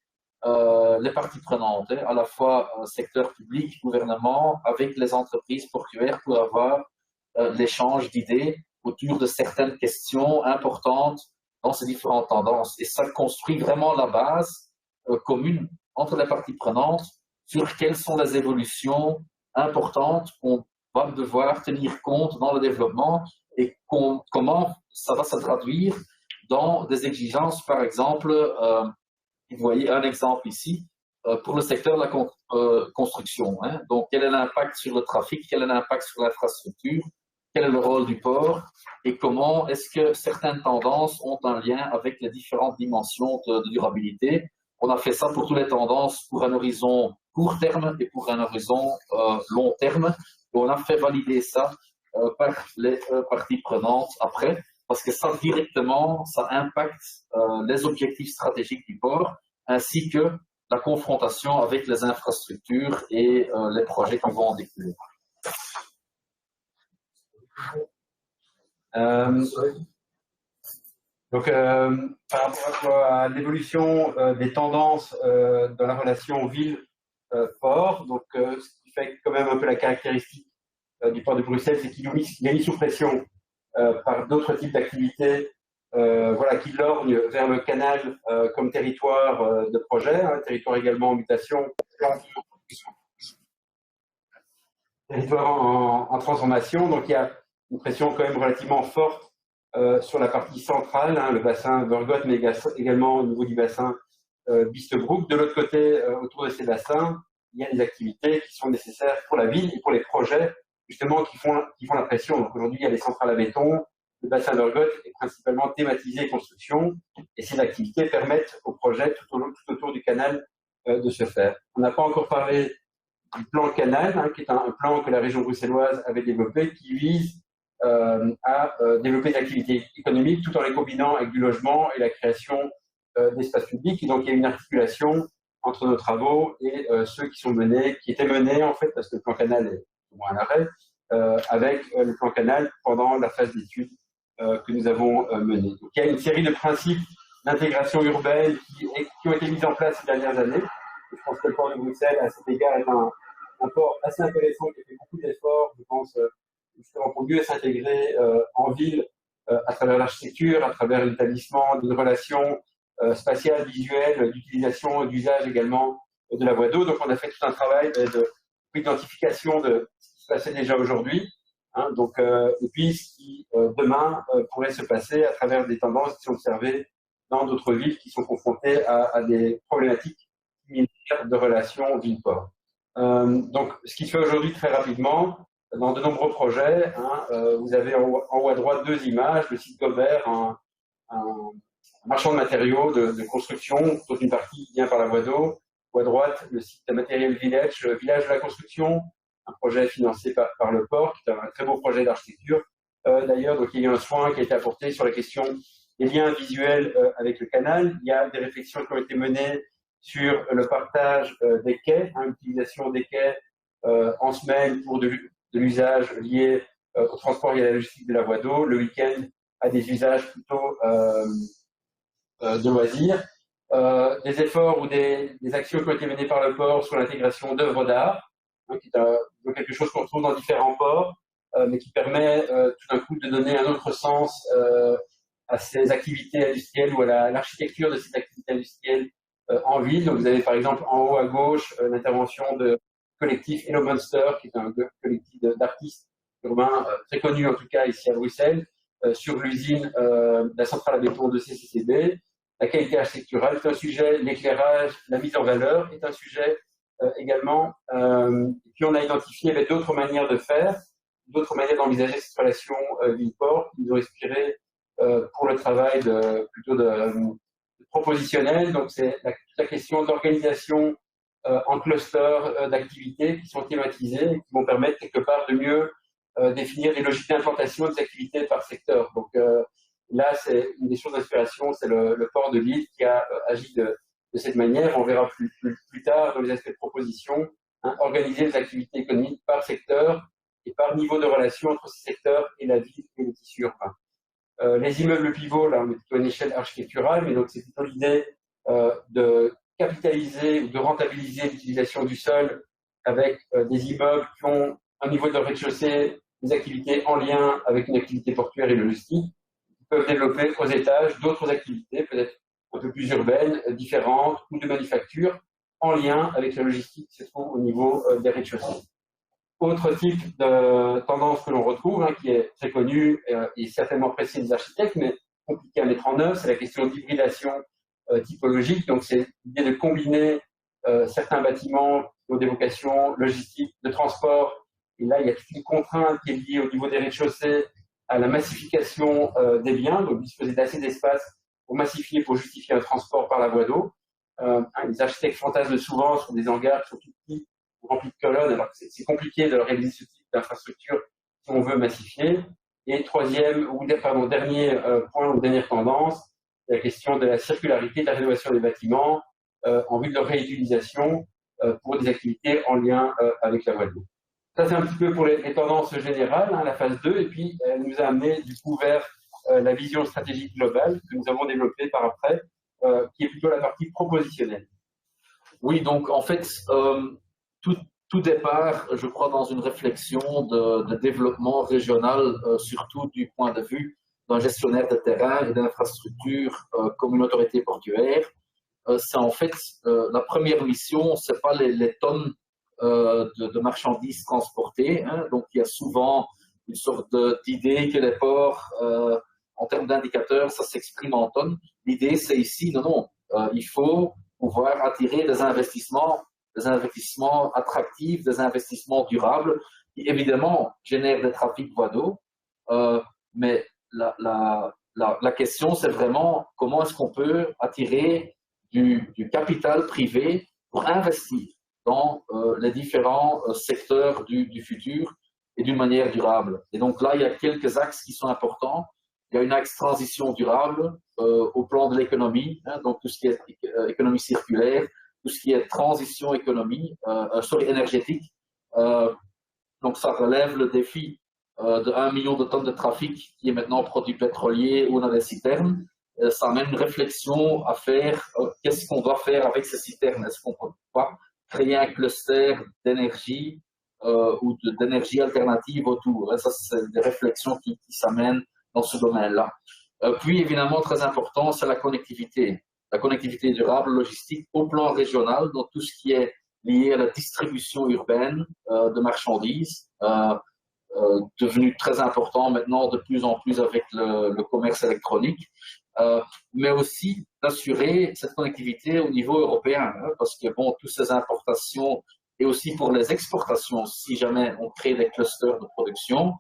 les parties prenantes, à la fois secteur public, gouvernement, avec les entreprises portuaires pour avoir l'échange d'idées autour de certaines questions importantes dans ces différentes tendances. Et ça construit vraiment la base commune entre les parties prenantes sur quelles sont les évolutions importantes qu'on va devoir tenir compte dans le développement et comment ça va se traduire dans des exigences, par exemple, vous voyez un exemple ici, pour le secteur de la construction. Hein. Donc, quel est l'impact sur le trafic, quel est l'impact sur l'infrastructure, quel est le rôle du port et comment est-ce que certaines tendances ont un lien avec les différentes dimensions de durabilité. On a fait ça pour toutes les tendances, pour un horizon court terme et pour un horizon long terme. Et on a fait valider ça par les parties prenantes après, parce que ça directement, ça impacte les objectifs stratégiques du port, ainsi que la confrontation avec les infrastructures et les projets qui vont en découler. Donc, par rapport à l'évolution des tendances dans la relation ville-port, donc ce qui fait quand même un peu la caractéristique du port de Bruxelles, c'est qu'il est mis sous pression par d'autres types d'activités voilà, qui lorgnent vers le canal comme territoire de projet, hein, territoire également en mutation, territoire en transformation. Donc il y a une pression quand même relativement forte sur la partie centrale, hein, le bassin Burgot, mais également au niveau du bassin Bistebroek. De l'autre côté, autour de ces bassins, il y a des activités qui sont nécessaires pour la ville et pour les projets justement qui font la pression. Donc aujourd'hui, il y a des centrales à béton. Le bassin d'Urgot est principalement thématisé construction et ces activités permettent aux projets tout autour du canal de se faire. On n'a pas encore parlé du plan canal, hein, qui est un plan que la région bruxelloise avait développé, qui vise à développer des activités économiques tout en les combinant avec du logement et la création d'espaces publics. Et donc, il y a une articulation entre nos travaux et ceux qui étaient menés, en fait, parce que le plan canal est au moins à l'arrêt, avec le plan canal pendant la phase d'études que nous avons menée. Donc, il y a une série de principes d'intégration urbaine qui ont été mis en place ces dernières années. Et je pense que le port de Bruxelles, à cet égard, est un port assez intéressant qui a fait beaucoup d'efforts, je pense, justement pour mieux s'intégrer en ville à travers l'architecture, à travers l'établissement d'une relation spatiale, visuelle, d'utilisation, d'usage également de la voie d'eau. Donc, on a fait tout un travail d'identification de ce qui se passait déjà aujourd'hui. Hein, donc, et puis, ce qui demain pourrait se passer à travers des tendances qui sont observées dans d'autres villes qui sont confrontées à des problématiques similaires de relations ville-port. Donc, ce qui se fait aujourd'hui très rapidement, dans de nombreux projets, hein, vous avez en haut à droite deux images, le site Gobert, un marchand de matériaux de construction, dont une partie vient par la voie d'eau. Ou à droite, le site Material Village, village de la construction, un projet financé par le port, qui est un très beau projet d'architecture. D'ailleurs, donc il y a eu un soin qui a été apporté sur la question des liens visuels avec le canal. Il y a des réflexions qui ont été menées sur le partage des quais, l'utilisation des quais en semaine pour de l'usage lié au transport et à la logistique de la voie d'eau, le week-end à des usages plutôt de loisirs. Des efforts ou des actions qui ont été menées par le port sur l'intégration d'œuvres d'art, qui est quelque chose qu'on trouve dans différents ports, mais qui permet tout d'un coup de donner un autre sens à ces activités industrielles ou à l'architecture de ces activités industrielles en ville. Donc, vous avez par exemple en haut à gauche l'intervention de collectif Hello Monster, qui est un collectif d'artistes urbains très connu en tout cas ici à Bruxelles, sur l'usine de la centrale à béton de CCCB. La qualité architecturale est un sujet, l'éclairage, la mise en valeur est un sujet également. Et puis on a identifié d'autres manières de faire, d'autres manières d'envisager cette relation ville-port qui nous ont inspiré pour le travail plutôt de propositionnel. Donc c'est toute la question d'organisation en clusters d'activités qui sont thématisées et qui vont permettre quelque part de mieux définir des logiques d'implantation des activités par secteur. Donc là, c'est une des sources d'inspiration, c'est le port de Lille qui a agi de cette manière. On verra plus tard dans les aspects de proposition, organiser les activités économiques par secteur et par niveau de relation entre ces secteurs et la ville et le tissu urbain. Les immeubles pivots, là, on est plutôt à une échelle architecturale, mais donc c'est plutôt l'idée de capitaliser ou de rentabiliser l'utilisation du sol avec des immeubles qui ont un niveau de rez-de-chaussée, des activités en lien avec une activité portuaire et logistique, qui peuvent développer aux étages d'autres activités, peut-être un peu plus urbaines, différentes, ou de manufacture, en lien avec la logistique qui se trouve au niveau des rez-de-chaussée. Autre type de tendance que l'on retrouve, qui est très connue et certainement appréciée des architectes, mais compliquée à mettre en œuvre, c'est la question d'hybridation typologique. Donc, c'est l'idée de combiner certains bâtiments qui ont des vocations logistiques, de transport. Et là, il y a toute une contrainte qui est liée au niveau des rez-de-chaussée à la massification des biens, donc disposer d'assez d'espace pour massifier, pour justifier un transport par la voie d'eau. Les architectes fantasment souvent sur des hangars qui sont tout petits, remplis de colonnes, alors que c'est compliqué de réaliser ce type d'infrastructure si on veut massifier. Et dernier point ou dernière tendance, la question de la circularité, de la rénovation des bâtiments en vue de leur réutilisation pour des activités en lien avec la voie d'eau. Ça, c'est un petit peu pour les tendances générales, la phase 2, et puis elle nous a amené du coup vers la vision stratégique globale que nous avons développée par après, qui est plutôt la partie propositionnelle. Oui, donc en fait, tout départ, je crois, dans une réflexion de développement régional, surtout du point de vue d'un gestionnaire de terrain et d'infrastructure comme une autorité portuaire. C'est en fait la première mission, c'est pas les tonnes de marchandises transportées. Donc il y a souvent une sorte d'idée que les ports, en termes d'indicateurs, ça s'exprime en tonnes. L'idée, c'est ici, il faut pouvoir attirer des investissements attractifs, des investissements durables, qui évidemment génèrent des trafics voie d'eau. Mais la question, c'est vraiment comment est-ce qu'on peut attirer du capital privé pour investir dans les différents secteurs du futur et d'une manière durable. Et donc là, il y a quelques axes qui sont importants. Il y a une axe transition durable au plan de l'économie, donc tout ce qui est économie circulaire, tout ce qui est transition énergétique. Donc ça relève le défi de 1 million de tonnes de trafic qui est maintenant produit pétrolier ou dans des citernes. Ça amène une réflexion à faire, qu'est-ce qu'on doit faire avec ces citernes? Est-ce qu'on peut pas créer un cluster d'énergie ou d'énergie alternative autour? Ça, c'est des réflexions qui s'amènent dans ce domaine-là. Puis, évidemment, très important, c'est la connectivité. La connectivité durable, logistique, au plan régional, dans tout ce qui est lié à la distribution urbaine de marchandises, devenu très important maintenant de plus en plus avec le commerce électronique, mais aussi d'assurer cette connectivité au niveau européen, parce que bon, toutes ces importations et aussi pour les exportations, si jamais on crée des clusters de production,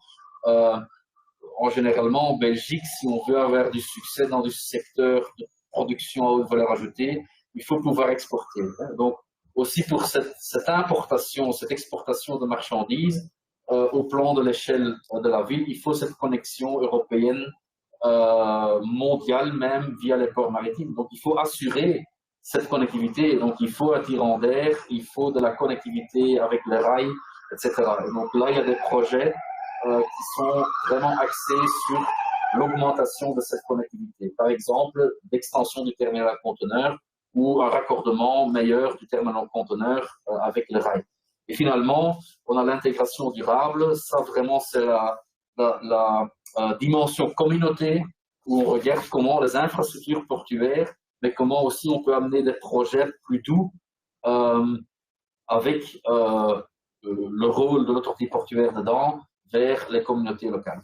en généralement en Belgique, si on veut avoir du succès dans du secteur de production à haute valeur ajoutée, il faut pouvoir exporter. Donc aussi pour cette importation, cette exportation de marchandises, au plan de l'échelle de la ville, il faut cette connexion européenne mondiale même via les ports maritimes. Donc il faut assurer cette connectivité. Donc, il faut un tirant d'air, il faut de la connectivité avec les rails, etc. Et donc là, il y a des projets qui sont vraiment axés sur l'augmentation de cette connectivité. Par exemple, l'extension du terminal conteneur ou un raccordement meilleur du terminal conteneur avec les rails. Et finalement, on a l'intégration durable. Ça, vraiment, c'est la dimension communauté où on regarde comment les infrastructures portuaires, mais comment aussi on peut amener des projets plus doux avec le rôle de l'autorité portuaire dedans vers les communautés locales.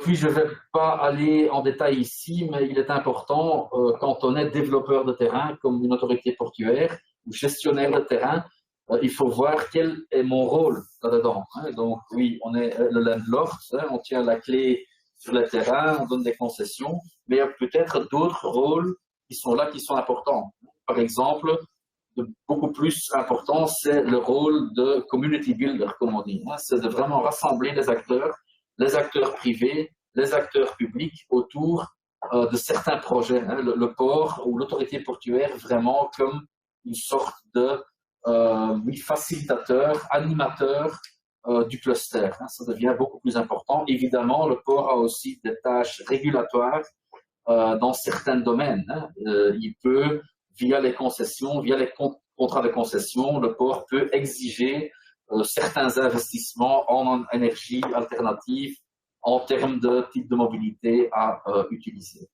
Puis je ne vais pas aller en détail ici, mais il est important, quand on est développeur de terrain, comme une autorité portuaire ou gestionnaire de terrain, il faut voir quel est mon rôle là-dedans. Hein. Donc oui, on est le landlord, hein, on tient la clé sur le terrain, on donne des concessions, mais il y a peut-être d'autres rôles qui sont là, qui sont importants. Par exemple, beaucoup plus important, c'est le rôle de community builder, comme on dit. Hein. C'est de vraiment rassembler les acteurs privés, les acteurs publics autour de certains projets. Hein. Le port ou l'autorité portuaire vraiment comme une sorte de facilitateur, animateur du cluster. Hein. Ça devient beaucoup plus important. Évidemment, le port a aussi des tâches régulatoires dans certains domaines. Hein. Il peut, via les concessions, via les contrats de concession, le port peut exiger certains investissements en énergie alternative en termes de type de mobilité à utiliser.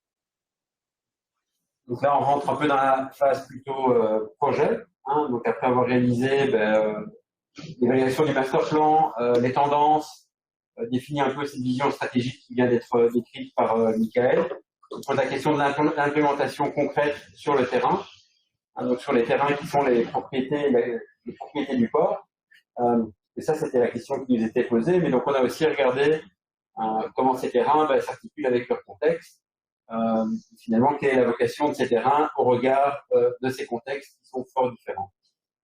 Donc là, on rentre un peu dans la phase plutôt projet. Hein. Donc après avoir réalisé l'évaluation du master plan, les tendances, définir un peu cette vision stratégique qui vient d'être décrite par Michael. On pose la question de l'implémentation concrète sur le terrain, hein, donc sur les terrains qui sont les propriétés du port. Et ça, c'était la question qui nous était posée. Mais donc, on a aussi regardé comment ces terrains s'articulent avec leur contexte. Finalement, quelle est la vocation de ces terrains au regard de ces contextes qui sont fort différents.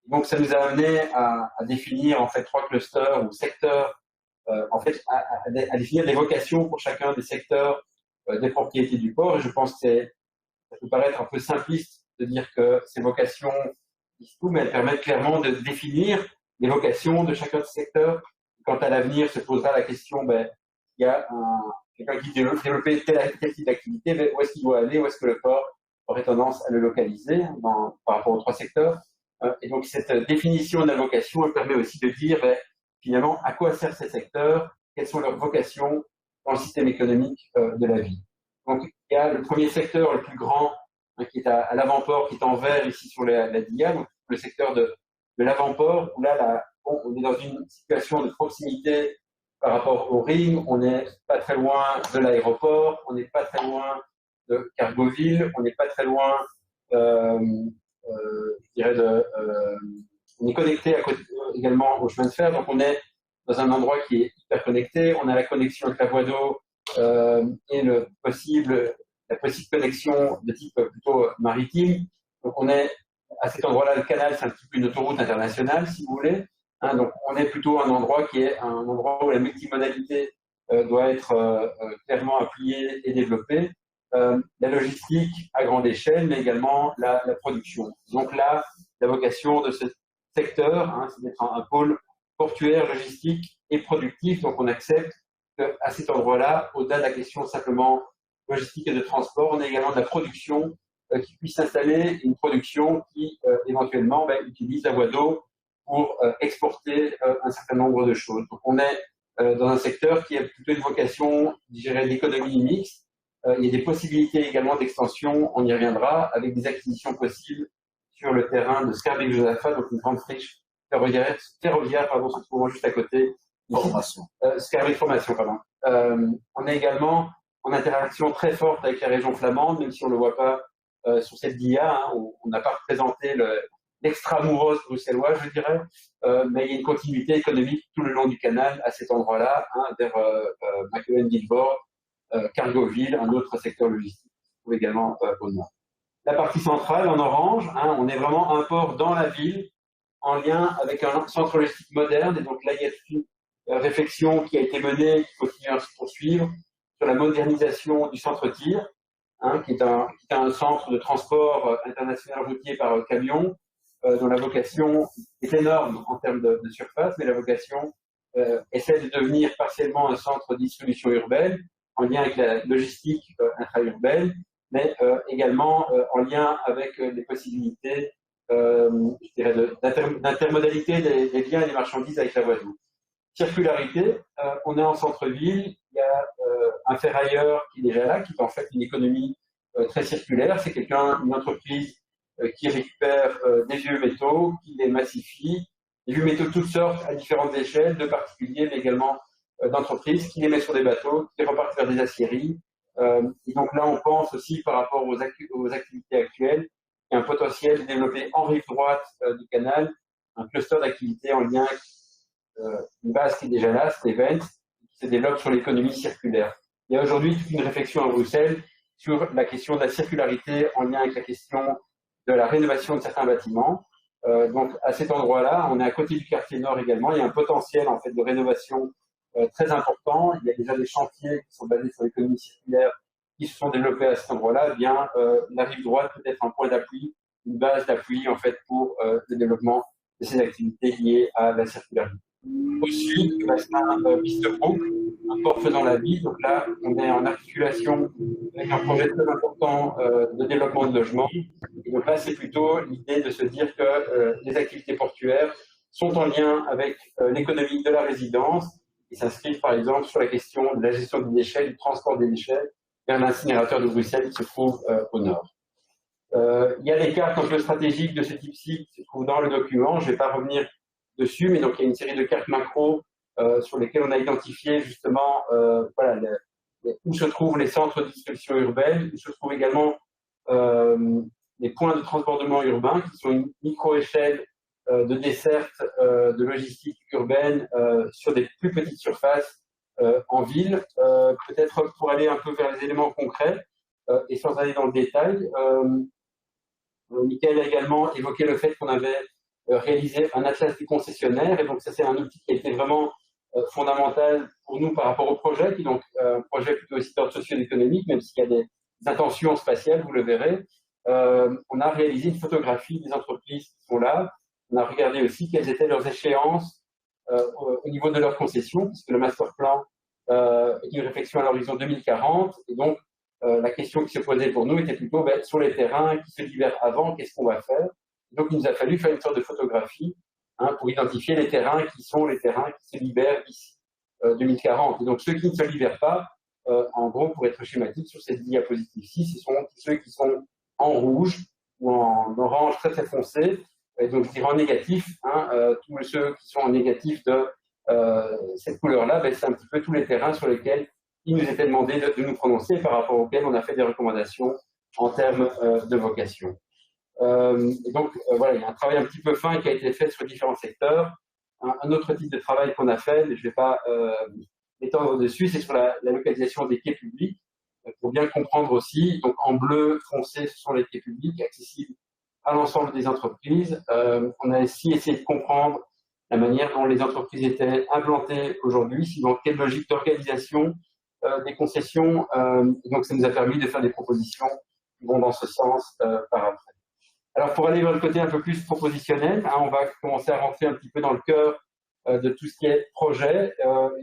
Donc, ça nous a amené à définir en fait 3 clusters ou secteurs, en fait, à définir des vocations pour chacun des secteurs des propriétés du port. Et je pense que ça peut paraître un peu simpliste de dire que ces vocations disent tout, mais elles permettent clairement de définir les vocations de chacun de ces secteurs. Quant à l'avenir, se posera la question, il y a quelqu'un qui développait tel type d'activité, mais où est-ce qu'il doit aller, où est-ce que le port aurait tendance à le localiser par rapport aux 3 secteurs. Et donc, cette définition de la vocation, elle permet aussi de dire, finalement, à quoi servent ces secteurs, quelles sont leurs vocations dans le système économique de la vie. Donc, il y a le premier secteur, le plus grand, qui est à l'avant-port, qui est en vert ici sur la DIA, donc le secteur de l'avant-port, où là, on est dans une situation de proximité par rapport au ring, on n'est pas très loin de l'aéroport, on n'est pas très loin de Cargoville, on n'est pas très loin, je dirais, on est connecté également au chemin de fer, donc on est dans un endroit qui est hyper connecté, on a la connexion avec la voie d'eau et la possible connexion de type plutôt maritime. Donc on est à cet endroit-là, le canal, c'est un petit peu une autoroute internationale, si vous voulez. Hein, donc on est plutôt un endroit qui est un endroit où la multimodalité doit être clairement appuyée et développée. La logistique à grande échelle, mais également la production. Donc là, la vocation de ce secteur, hein, c'est d'être un pôle portuaire, logistique et productif. Donc on accepte qu'à cet endroit-là, au-delà de la question simplement logistique et de transport, on a également de la production qui puisse installer une production qui éventuellement utilise la voie d'eau pour exporter un certain nombre de choses. Donc on est dans un secteur qui a plutôt une vocation, je dirais, d'économie mixte. Il y a des possibilités également d'extension, on y reviendra, avec des acquisitions possibles sur le terrain de Scarbeck-Josaphat, donc une grande friche ferroviaire se trouvant juste à côté. Formation. Scarbeck Formation, pardon. On est également en interaction très forte avec la région flamande, même si on ne le voit pas sur cette DIA, hein, on n'a pas représenté l'extramuros bruxellois, je dirais, mais il y a une continuité économique tout le long du canal à cet endroit-là, hein, vers Machelen-Guilford, Cargoville, un autre secteur logistique, ou également au nord. La partie centrale, en orange, hein, on est vraiment un port dans la ville, en lien avec un centre logistique moderne, et donc là, il y a toute une réflexion qui a été menée, qui continue à se poursuivre, sur la modernisation du centre-tir. qui est un centre de transport international routier par camion, dont la vocation est énorme en termes de surface, mais la vocation essaie de devenir partiellement un centre de distribution urbaine, en lien avec la logistique intra-urbaine, mais également en lien avec les possibilités je dirais d'intermodalité des biens et des marchandises avec la voie d'eau. Circularité, on est en centre-ville, il y a un ferrailleur qui est déjà là, qui est en fait une économie très circulaire. C'est une entreprise qui récupère des vieux métaux, qui les massifie, des vieux métaux de toutes sortes à différentes échelles, de particuliers, mais également d'entreprises, qui les met sur des bateaux, qui les repartent vers des aciéries. Et donc là, on pense aussi par rapport aux activités actuelles, il y a un potentiel de développer en rive droite du canal un cluster d'activités en lien avec une base qui est déjà là, c'est Event, qui se développe sur l'économie circulaire. Il y a aujourd'hui toute une réflexion à Bruxelles sur la question de la circularité en lien avec la question de la rénovation de certains bâtiments. Donc à cet endroit-là, on est à côté du quartier nord également, il y a un potentiel en fait de rénovation très important. Il y a déjà des chantiers qui sont basés sur l'économie circulaire qui se sont développés à cet endroit-là. Eh bien, la rive droite peut être un point d'appui, une base d'appui en fait pour le développement de ces activités liées à la circularité. Au sud, il reste un Bistebrook, un port faisant la vie. Donc là, on est en articulation avec un projet très important de développement de logement. Et donc là, c'est plutôt l'idée de se dire que les activités portuaires sont en lien avec l'économie de la résidence et s'inscrivent par exemple sur la question de la gestion des déchets, du transport des déchets vers l'incinérateur de Bruxelles qui se trouve au nord. Il y a des cartes un peu stratégiques de ce type-ci qui se trouvent dans le document. Je ne vais pas revenir dessus, mais donc il y a une série de cartes macro sur lesquelles on a identifié justement voilà, où se trouvent les centres de distribution urbaine, où se trouvent également les points de transbordement urbain qui sont une micro-échelle de desserte de logistique urbaine sur des plus petites surfaces en ville. Peut-être pour aller un peu vers les éléments concrets et sans aller dans le détail, Michael a également évoqué le fait qu'on avait réalisé un atlas du concessionnaire, et donc ça c'est un outil qui a été vraiment fondamental pour nous par rapport au projet, qui est donc un projet plutôt aussi d'ordre socio-économique, même s'il y a des intentions spatiales, vous le verrez. On a réalisé une photographie des entreprises qui sont là. On a regardé aussi quelles étaient leurs échéances au niveau de leurs concessions, puisque le master plan est une réflexion à l'horizon 2040, et donc la question qui se posait pour nous était plutôt sur les terrains qui se libèrent avant, qu'est-ce qu'on va faire? Donc il nous a fallu faire une sorte de photographie pour identifier les terrains qui sont les terrains qui se libèrent d'ici 2040. Et donc ceux qui ne se libèrent pas, en gros, pour être schématique sur cette diapositive-ci, ce sont ceux qui sont en rouge ou en orange très très foncé, et donc je dirais en négatif, tous ceux qui sont en négatif de cette couleur-là, c'est un petit peu tous les terrains sur lesquels il nous était demandé de nous prononcer, par rapport auxquels on a fait des recommandations en termes de vocation. Et donc voilà, il y a un travail un petit peu fin qui a été fait sur différents secteurs. Un autre type de travail qu'on a fait, mais je ne vais pas m'étendre dessus, c'est sur la localisation des quais publics, pour bien comprendre aussi. Donc en bleu foncé, ce sont les quais publics accessibles à l'ensemble des entreprises. On a aussi essayé de comprendre la manière dont les entreprises étaient implantées aujourd'hui, suivant quelle logique d'organisation des concessions. Donc ça nous a permis de faire des propositions qui vont dans ce sens par après. Alors pour aller vers le côté un peu plus propositionnel, on va commencer à rentrer un petit peu dans le cœur de tout ce qui est projet.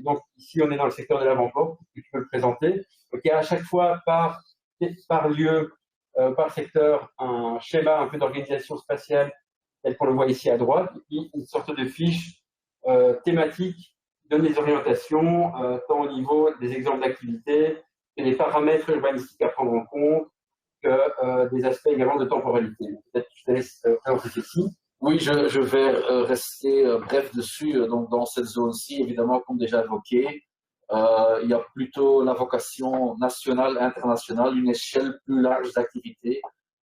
Donc ici on est dans le secteur de l'avant-porte, tu peux le présenter. Donc il y a à chaque fois par lieu, par secteur, un schéma un peu d'organisation spatiale tel qu'on le voit ici à droite, et une sorte de fiche thématique qui donne des orientations, tant au niveau des exemples d'activités que des paramètres urbanistiques à prendre en compte, que des aspects également de temporalité. Peut-être que je te laisse présenter ceci. Oui, je vais rester bref dessus. Donc, dans cette zone-ci, évidemment, comme déjà évoqué, il y a plutôt la vocation nationale, internationale, une échelle plus large d'activités.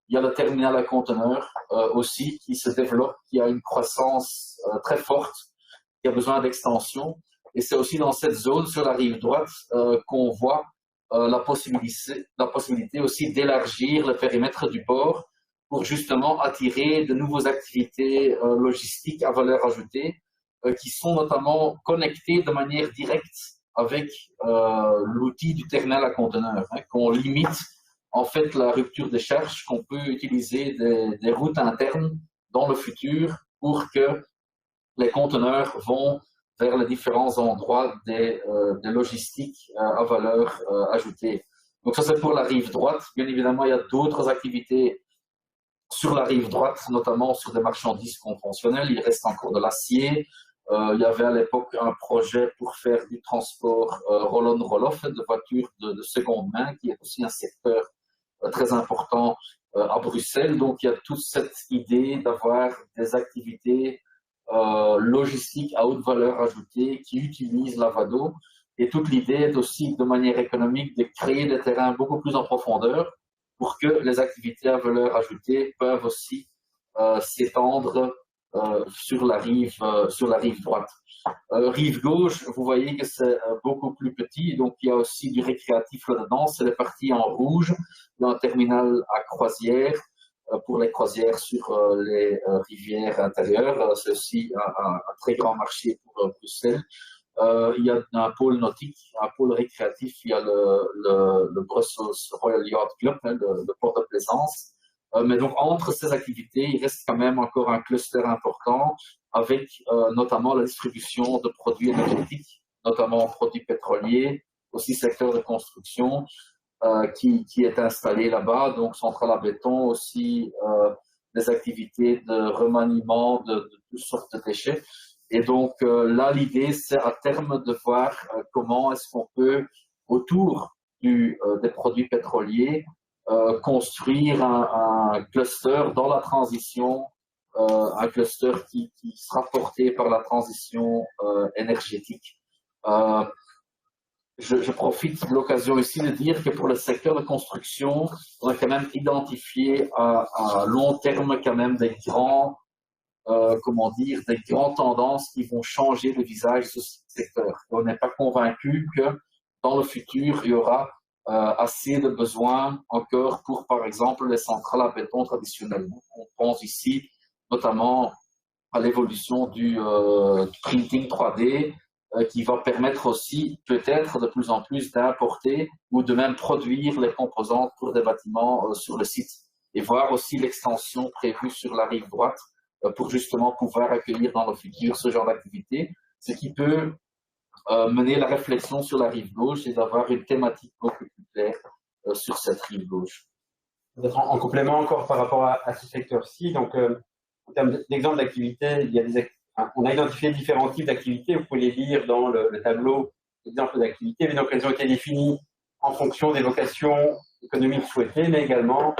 Il y a le terminal à conteneurs aussi qui se développe, qui a une croissance très forte, qui a besoin d'extension. Et c'est aussi dans cette zone, sur la rive droite, qu'on voit la possibilité aussi d'élargir le périmètre du port pour justement attirer de nouvelles activités logistiques à valeur ajoutée qui sont notamment connectées de manière directe avec l'outil du terminal à conteneurs, qu'on limite en fait la rupture des charges, qu'on peut utiliser des routes internes dans le futur pour que les conteneurs vont vers les différents endroits des logistiques à valeur ajoutée. Donc ça, c'est pour la rive droite. Bien évidemment, il y a d'autres activités sur la rive droite, notamment sur des marchandises conventionnelles. Il reste encore de l'acier. Il y avait à l'époque un projet pour faire du transport roll-on, roll-off de voitures de seconde main, qui est aussi un secteur très important à Bruxelles. Donc, il y a toute cette idée d'avoir des activités logistiques à haute valeur ajoutée qui utilisent la VADO. Et toute l'idée est aussi, de manière économique, de créer des terrains beaucoup plus en profondeur pour que les activités à valeur ajoutée peuvent aussi s'étendre sur la rive droite. Rive gauche, vous voyez que c'est beaucoup plus petit, donc il y a aussi du récréatif là-dedans. C'est les parties en rouge d'un terminal à croisière pour les croisières sur les rivières intérieures. C'est aussi un très grand marché pour Bruxelles. Il y a un pôle nautique, un pôle récréatif. Il y a le Brussels Royal Yacht Club, le port de plaisance. Mais donc, entre ces activités, il reste quand même encore un cluster important avec notamment la distribution de produits énergétiques, notamment produits pétroliers, aussi secteur de construction qui est installé là-bas, donc centrale à béton, aussi des activités de remaniement de toutes sortes de déchets. Et donc là, l'idée, c'est à terme de voir comment est-ce qu'on peut, autour des produits pétroliers, construire un cluster dans la transition, un cluster qui sera porté par la transition énergétique. Je profite de l'occasion ici de dire que pour le secteur de construction, on a quand même identifié à long terme quand même des grandes tendances qui vont changer le visage de ce secteur. On n'est pas convaincu que dans le futur, il y aura assez de besoins encore pour, par exemple, les centrales à béton traditionnelles. On pense ici notamment à l'évolution du printing 3D qui va permettre aussi peut-être de plus en plus d'importer ou de même produire les composantes pour des bâtiments sur le site. Et voir aussi l'extension prévue sur la rive droite pour justement pouvoir accueillir dans le futur ce genre d'activité, ce qui peut mener la réflexion sur la rive gauche et d'avoir une thématique beaucoup plus claire sur cette rive gauche. Peut-être en complément encore par rapport à ce secteur-ci, donc en termes d'exemple d'activité, on a identifié différents types d'activités, vous pouvez les lire dans le tableau d'exemples d'activités, mais donc elles ont été définies en fonction des vocations économiques souhaitées, mais également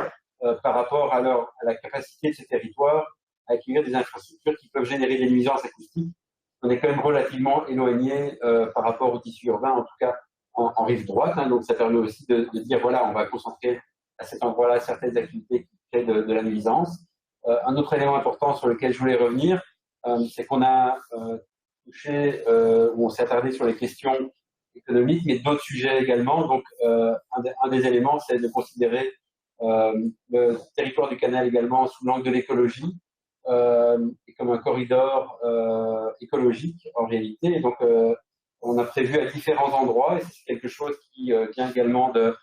par rapport à la capacité de ce territoire à accueillir des infrastructures qui peuvent générer des nuisances acoustiques. On est quand même relativement éloigné par rapport au tissu urbain, en tout cas en rive droite. Hein, donc ça permet aussi de dire, voilà, on va concentrer à cet endroit-là certaines activités qui créent de la nuisance. Un autre élément important sur lequel je voulais revenir, c'est qu'on a touché, ou on s'est attardé sur les questions économiques, mais d'autres sujets également. Donc un des éléments, c'est de considérer le territoire du canal également sous l'angle de l'écologie. Et comme un corridor écologique en réalité. Et donc, on a prévu à différents endroits, et c'est quelque chose qui vient également de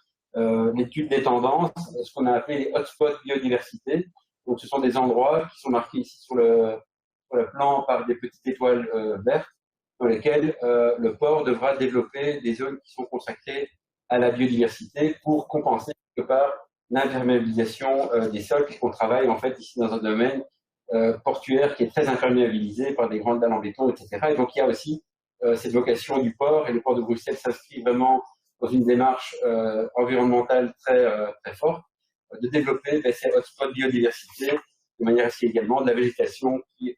l'étude des tendances, ce qu'on a appelé les hotspots biodiversité. Donc, ce sont des endroits qui sont marqués ici sur le plan par des petites étoiles vertes, dans lesquelles le port devra développer des zones qui sont consacrées à la biodiversité pour compenser quelque part l'imperméabilisation des sols, puisqu'on travaille en fait ici dans un domaine portuaire qui est très imperméabilisé par des grandes dalles en béton, etc. Et donc il y a aussi cette vocation du port, et le port de Bruxelles s'inscrit vraiment dans une démarche environnementale très forte, de développer ces hotspots biodiversité, de manière à ce qu'il y ait également de la végétation qui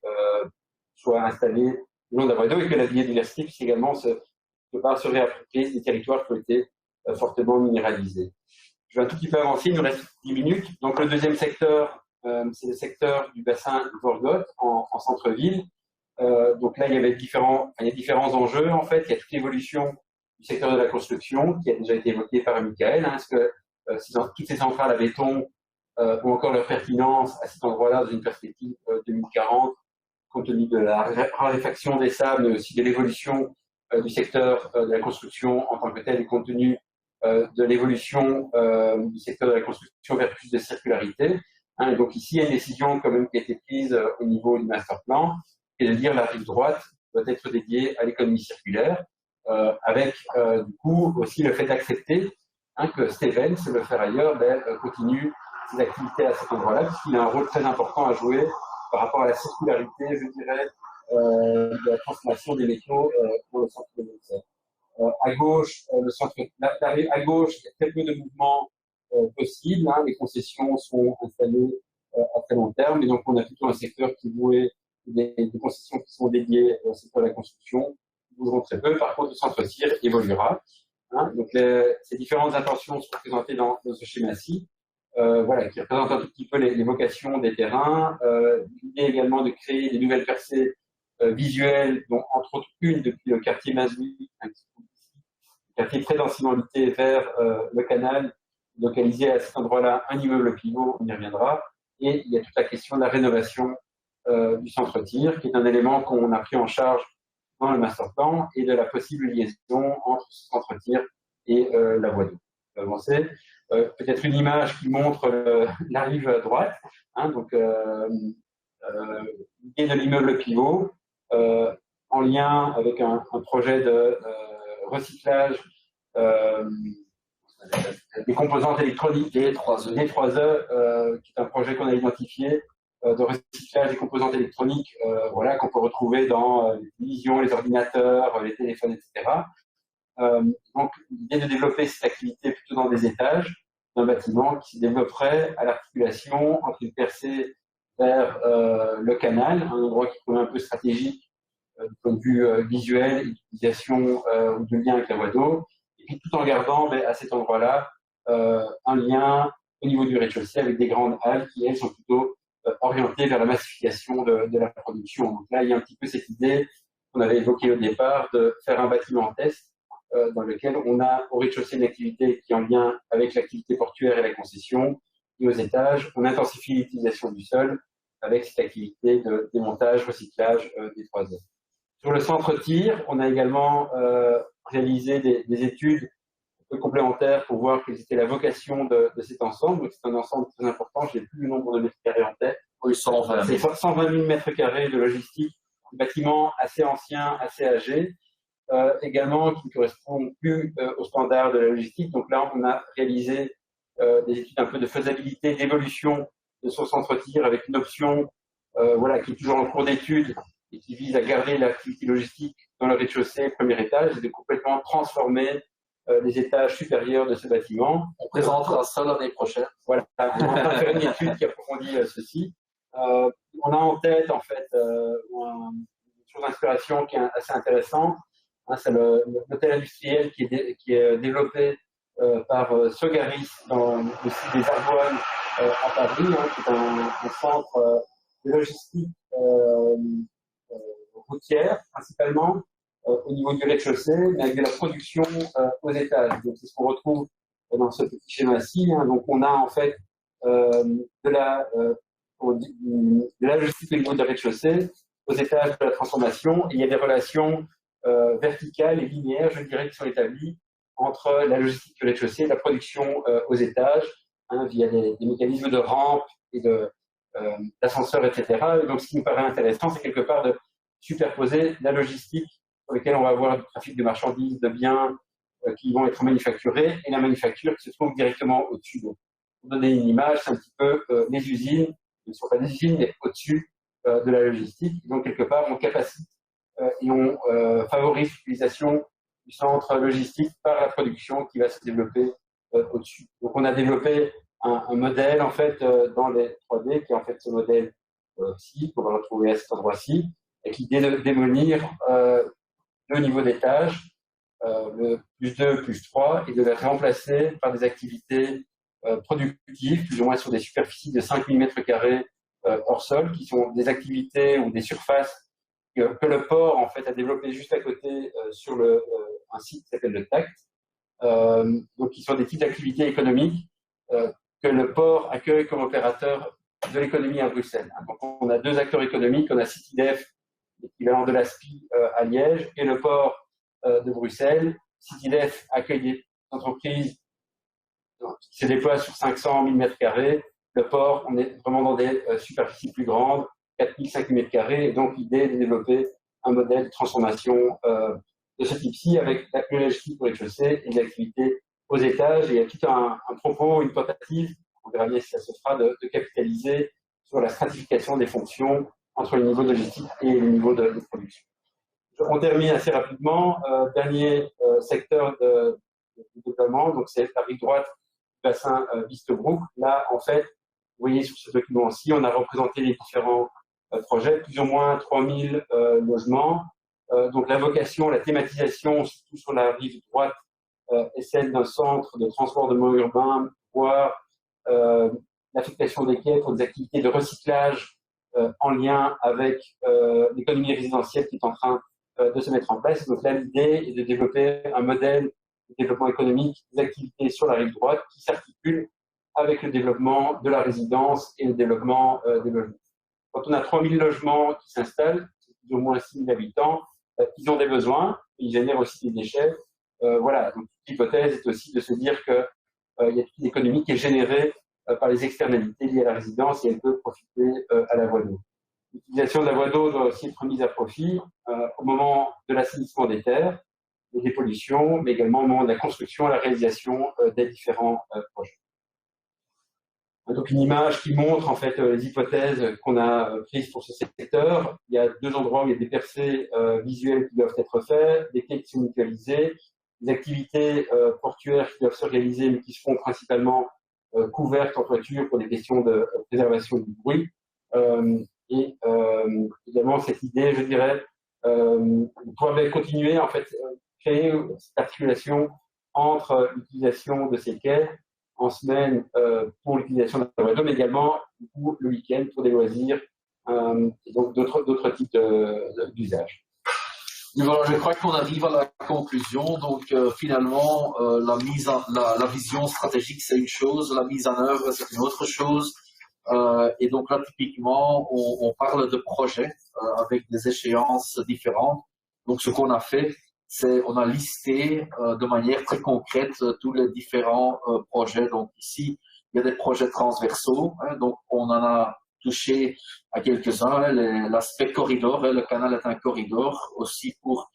soit installée le long de la voie d'eau, et que la biodiversité puisse également se réapproprier des territoires qui ont été fortement minéralisés. Je vais un tout petit peu avancer, il nous reste 10 minutes. Donc le deuxième secteur, c'est le secteur du bassin Vorgoth en centre-ville. Donc là, il y a différents enjeux en fait. Il y a toute l'évolution du secteur de la construction qui a déjà été évoquée par Michael. Hein, parce que toutes ces centrales à béton ont encore leur pertinence à cet endroit-là dans une perspective 2040, compte tenu de la raréfaction des sables, mais aussi de l'évolution du secteur de la construction en tant que tel, et compte tenu de l'évolution du secteur de la construction vers plus de circularité. Hein, et donc ici, il y a une décision quand même qui a été prise au niveau du master plan, et de dire la rive droite doit être dédiée à l'économie circulaire, avec du coup aussi le fait d'accepter que Stevens, le ferrailleur, continue ses activités à cet endroit-là, puisqu'il a un rôle très important à jouer par rapport à la circularité, je dirais, de la transformation des métaux pour le centre de Bruxelles. À gauche, le centre, à gauche, il y a très peu de mouvements possibles. Hein, les concessions sont installées à très long terme, et donc on a plutôt un secteur qui vouait des concessions qui sont dédiées au secteur de la construction, qui bougeront très peu. Par contre, le centre-tir évoluera. Hein, donc ces différentes intentions sont présentées dans ce schéma-ci. Voilà, qui représente un tout petit peu les vocations des terrains. L'idée également de créer des nouvelles percées visuelles, dont entre autres une depuis le quartier Mazoui, quartier très densément habité vers le canal, localisé à cet endroit-là un immeuble pivot, on y reviendra. Et il y a toute la question de la rénovation du centre-tir, qui est un élément qu'on a pris en charge dans le master plan, et de la possible liaison entre ce centre-tir et la voie d'eau. Avancer. Peut-être une image qui montre la rive droite, hein, donc l'idée de l'immeuble pivot, en lien avec un projet de recyclage des composantes électroniques D3E, qui est un projet qu'on a identifié de recyclage des composantes électroniques, voilà, qu'on peut retrouver dans les télévisions, les ordinateurs, les téléphones, etc. Donc, l'idée de développer cette activité plutôt dans des étages d'un bâtiment qui se développerait à l'articulation entre une percée vers le canal, un endroit qui est un peu stratégique du point de vue visuel, utilisation ou de lien avec la voie d'eau, et puis tout en gardant à cet endroit-là un lien au niveau du rez-de-chaussée avec des grandes halles qui, elles, sont plutôt orientées vers la massification de la production. Donc là, il y a un petit peu cette idée qu'on avait évoquée au départ de faire un bâtiment en test dans lequel on a au rez-de-chaussée une activité qui est en lien avec l'activité portuaire et la concession, et aux étages, on intensifie l'utilisation du sol avec cette activité de démontage, recyclage des 3 heures. Sur le centre-tir, on a également réalisé des études complémentaires pour voir quelle était la vocation de cet ensemble. Donc, c'est un ensemble très important, je n'ai plus le nombre de mètres carrés en tête. Oui, 120 000. C'est 120 000 mètres carrés de logistique, un bâtiment assez ancien, assez âgé, également qui ne correspond plus aux standards de la logistique. Donc là, on a réalisé des études un peu de faisabilité, d'évolution de son centre-tir avec une option voilà, qui est toujours en cours d'étude et qui vise à garder l'activité logistique dans le rez-de-chaussée, premier étage, et de complètement transformer les étages supérieurs de ce bâtiment. On présentera ça l'année prochaine. Voilà, on va faire une étude qui approfondit ceci. On a en tête, en fait, une source d'inspiration qui est assez intéressante. Hein, c'est l'hôtel industriel qui est développé par Sogaris dans le site des Argoines à Paris, hein, qui est un centre de logistique routière, principalement, au niveau du rez-de-chaussée, mais avec de la production aux étages. Donc, c'est ce qu'on retrouve dans ce petit schéma-ci. Hein. Donc, on a en fait de la logistique au niveau du rez-de-chaussée, aux étages de la transformation, et il y a des relations verticales et linéaires, je dirais, qui sont établies entre la logistique du rez-de-chaussée et la production aux étages, hein, via des mécanismes de rampe et d'ascenseurs, etc. Et donc, ce qui nous paraît intéressant, c'est quelque part de superposer la logistique sur laquelle on va avoir du trafic de marchandises, de biens qui vont être manufacturés, et la manufacture qui se trouve directement au-dessus. Pour donner une image, c'est un petit peu les usines, qui ne sont pas des usines, mais au-dessus de la logistique. Donc, quelque part, on capacite et on favorise l'utilisation du centre logistique par la production qui va se développer au-dessus. Donc, on a développé un modèle, en fait, dans les 3D, qui est en fait ce modèle-ci, qu'on va retrouver à cet endroit-ci, avec l'idée de démolir le niveau d'étage, le plus 2, plus 3, et de les remplacer par des activités productives, plus ou moins sur des superficies de 5 000 m² hors sol, qui sont des activités ou des surfaces que le port en fait a développé juste à côté sur un site qui s'appelle le TACT, donc qui sont des types d'activités économiques que le port accueille comme opérateur de l'économie à Bruxelles. Donc on a 2 acteurs économiques, on a CityDef, l'équivalent de l'ASPI à Liège, et le port de Bruxelles. CityDef accueille entreprise qui se déploie sur 500 000 m². Le port, on est vraiment dans des superficies plus grandes, 4 000, 5 000 m². Et donc, l'idée est de développer un modèle de transformation de ce type-ci avec la logistique pour rez-de-chaussée et des activités aux étages. Et il y a tout un propos, une tentative, on verra bien si ça se fera, de capitaliser sur la stratification des fonctions entre le niveau de logistique et le niveau de production. On termine assez rapidement. Dernier secteur de développement, donc c'est la rive droite du bassin Vistebroek. Là, en fait, vous voyez sur ce document-ci, on a représenté les différents projets, plus ou moins 3000 logements. Donc la vocation, la thématisation, surtout sur la rive droite, est celle d'un centre de transport de mots urbains, voire l'affectation des quais pour des activités de recyclage en lien avec l'économie résidentielle qui est en train de se mettre en place. Donc là, l'idée est de développer un modèle de développement économique des activités sur la rive droite qui s'articule avec le développement de la résidence et le développement des logements. Quand on a 3000 logements qui s'installent, plus ou moins 6000 habitants, ils ont des besoins, ils génèrent aussi des déchets. Voilà, donc l'hypothèse est aussi de se dire qu'il y a toute une économie qui est générée par les externalités liées à la résidence et elle peut profiter à la voie d'eau. L'utilisation de la voie d'eau doit aussi être mise à profit au moment de l'assainissement des terres, des dépollutions, mais également au moment de la construction et la réalisation des différents projets. Donc une image qui montre en fait les hypothèses qu'on a prises pour ce secteur. Il y a deux endroits où il y a des percées visuelles qui doivent être faites, des quais qui sont mutualisés, des activités portuaires qui doivent se réaliser mais qui se font principalement couvertes en toiture pour des questions de préservation du bruit. Et également cette idée, je dirais, de pouvoir continuer en fait créer cette articulation entre l'utilisation de ces quais en semaine pour l'utilisation de la voie d'eau, mais également pour le week-end pour des loisirs et donc d'autres types d'usages. Voilà, je crois qu'on arrive à la conclusion. Donc finalement, la vision stratégique c'est une chose, la mise en œuvre c'est une autre chose. Et donc là typiquement, on parle de projets avec des échéances différentes. Donc ce qu'on a fait, c'est on a listé de manière très concrète tous les différents projets. Donc ici, il y a des projets transversaux. Donc on en a touché à quelques-uns. L'aspect corridor, le canal est un corridor aussi pour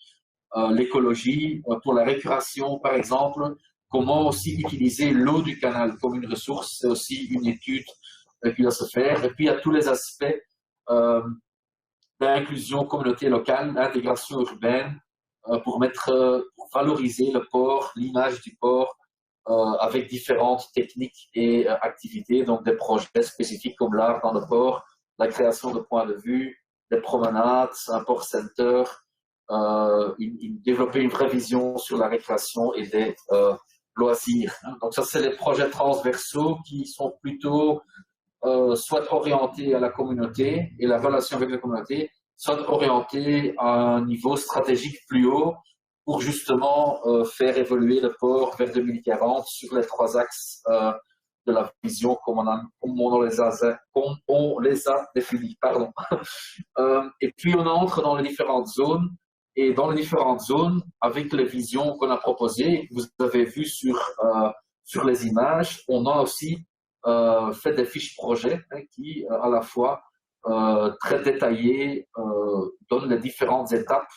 l'écologie, pour la récuration par exemple. Comment aussi utiliser l'eau du canal comme une ressource, c'est aussi une étude qui doit se faire. Et puis il y a tous les aspects d'inclusion communauté locale, d'intégration urbaine, pour valoriser le port, l'image du port, avec différentes techniques et activités, donc des projets spécifiques comme l'art dans le port, la création de points de vue, des promenades, un port center, développer une vraie vision sur la récréation et des loisirs. Donc ça, c'est les projets transversaux qui sont plutôt soit orientés à la communauté et la relation avec la communauté, soit orientés à un niveau stratégique plus haut pour justement faire évoluer le port vers 2040 sur les trois axes de la vision comme on les a définis. Pardon. Et puis on entre dans les différentes zones. Et dans les différentes zones, avec les visions qu'on a proposées, vous avez vu sur les images, on a aussi fait des fiches projets qui, à la fois, très détaillées, donnent les différentes étapes,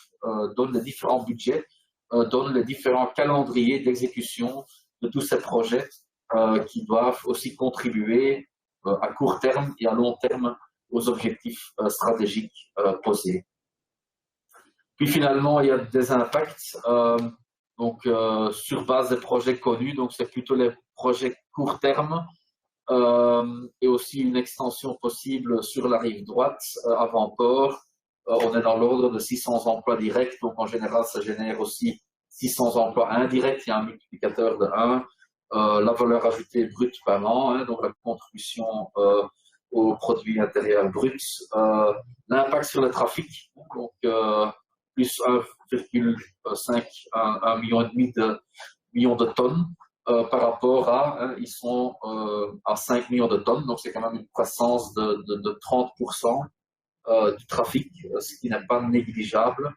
donnent les différents budgets, donnent les différents calendriers d'exécution de tous ces projets qui doivent aussi contribuer à court terme et à long terme aux objectifs stratégiques posés. Puis finalement, il y a des impacts sur base des projets connus, donc c'est plutôt les projets court terme et aussi une extension possible sur la rive droite avant port. On est dans l'ordre de 600 emplois directs, donc en général ça génère aussi 600 emplois indirects, il y a un multiplicateur de 1. La valeur ajoutée brute par an, donc la contribution au produit intérieur brut. L'impact sur le trafic, donc plus 1,5 à 1,5 million de tonnes par rapport à, ils sont à 5 millions de tonnes, donc c'est quand même une croissance de 30% du trafic, ce qui n'est pas négligeable.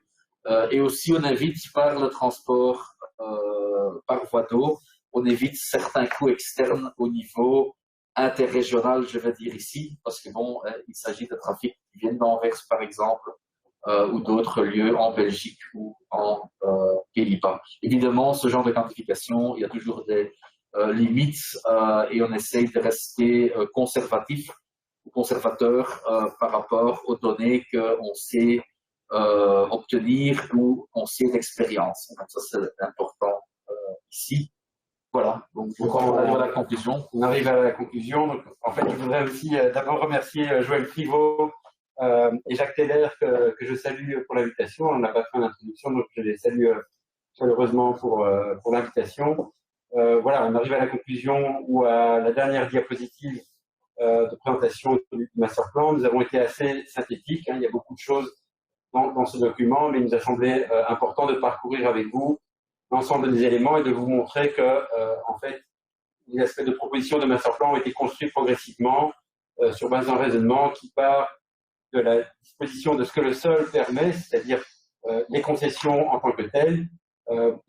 Et aussi on évite par le transport par voie d'eau on évite certains coûts externes au niveau interrégional, je vais dire ici, parce que bon, il s'agit de trafic qui viennent d'Anvers, par exemple, ou d'autres lieux en Belgique ou en Pays-Bas. Évidemment, ce genre de quantification, il y a toujours des limites et on essaye de rester conservatif ou conservateur par rapport aux données qu'on sait obtenir ou on sait d'expérience. Donc ça, c'est important ici. Voilà, donc on arrive à la conclusion. On arrive à la conclusion. Donc, en fait, je voudrais aussi d'abord remercier Joël Privot et Jacques Teller que je salue pour l'invitation. On n'a pas fait l'introduction, donc je les salue chaleureusement pour l'invitation. Voilà, on arrive à la conclusion ou à la dernière diapositive de présentation du master plan. Nous avons été assez synthétiques, hein, il y a beaucoup de choses dans ce document, mais il nous a semblé important de parcourir avec vous l'ensemble des éléments et de vous montrer que, en fait, les aspects de proposition de master plan ont été construits progressivement sur base d'un raisonnement qui part de la disposition de ce que le sol permet, c'est-à-dire les concessions en tant que telles,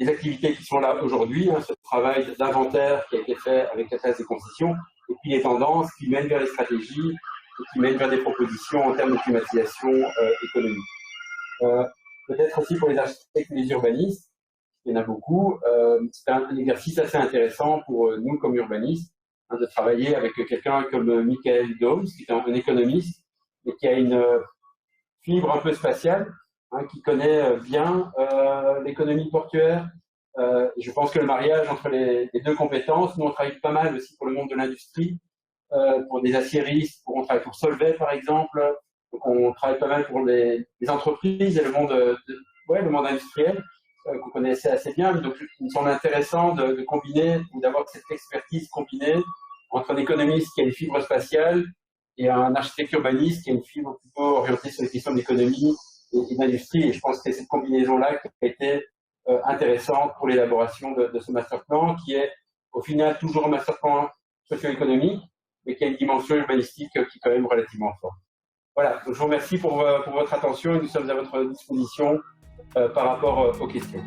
les activités qui sont là aujourd'hui, hein, ce travail d'inventaire qui a été fait avec la classe des concessions, et puis les tendances qui mènent vers les stratégies et qui mènent vers des propositions en termes de climatisation économique. Peut-être aussi pour les architectes et les urbanistes, il y en a beaucoup, c'est un exercice assez intéressant pour nous comme urbanistes, hein, de travailler avec quelqu'un comme Michael Doms, qui est un économiste, et qui a une fibre un peu spatiale, hein, qui connaît bien l'économie portuaire. Je pense que le mariage entre les deux compétences, nous on travaille pas mal aussi pour le monde de l'industrie, pour des aciéristes, on travaille pour Solvay par exemple, donc on travaille pas mal pour les entreprises et le monde, le monde industriel qu'on connaissait assez bien. Donc il me semble intéressant de combiner ou d'avoir cette expertise combinée entre un économiste qui a une fibre spatiale et un architecte urbaniste qui a une fibre plutôt orientée sur les questions d'économie et d'industrie. Et je pense que c'est cette combinaison-là qui a été intéressante pour l'élaboration de ce master plan, qui est au final toujours un master plan socio-économique, mais qui a une dimension urbanistique qui est quand même relativement forte. Voilà, donc je vous remercie pour votre attention et nous sommes à votre disposition par rapport aux questions.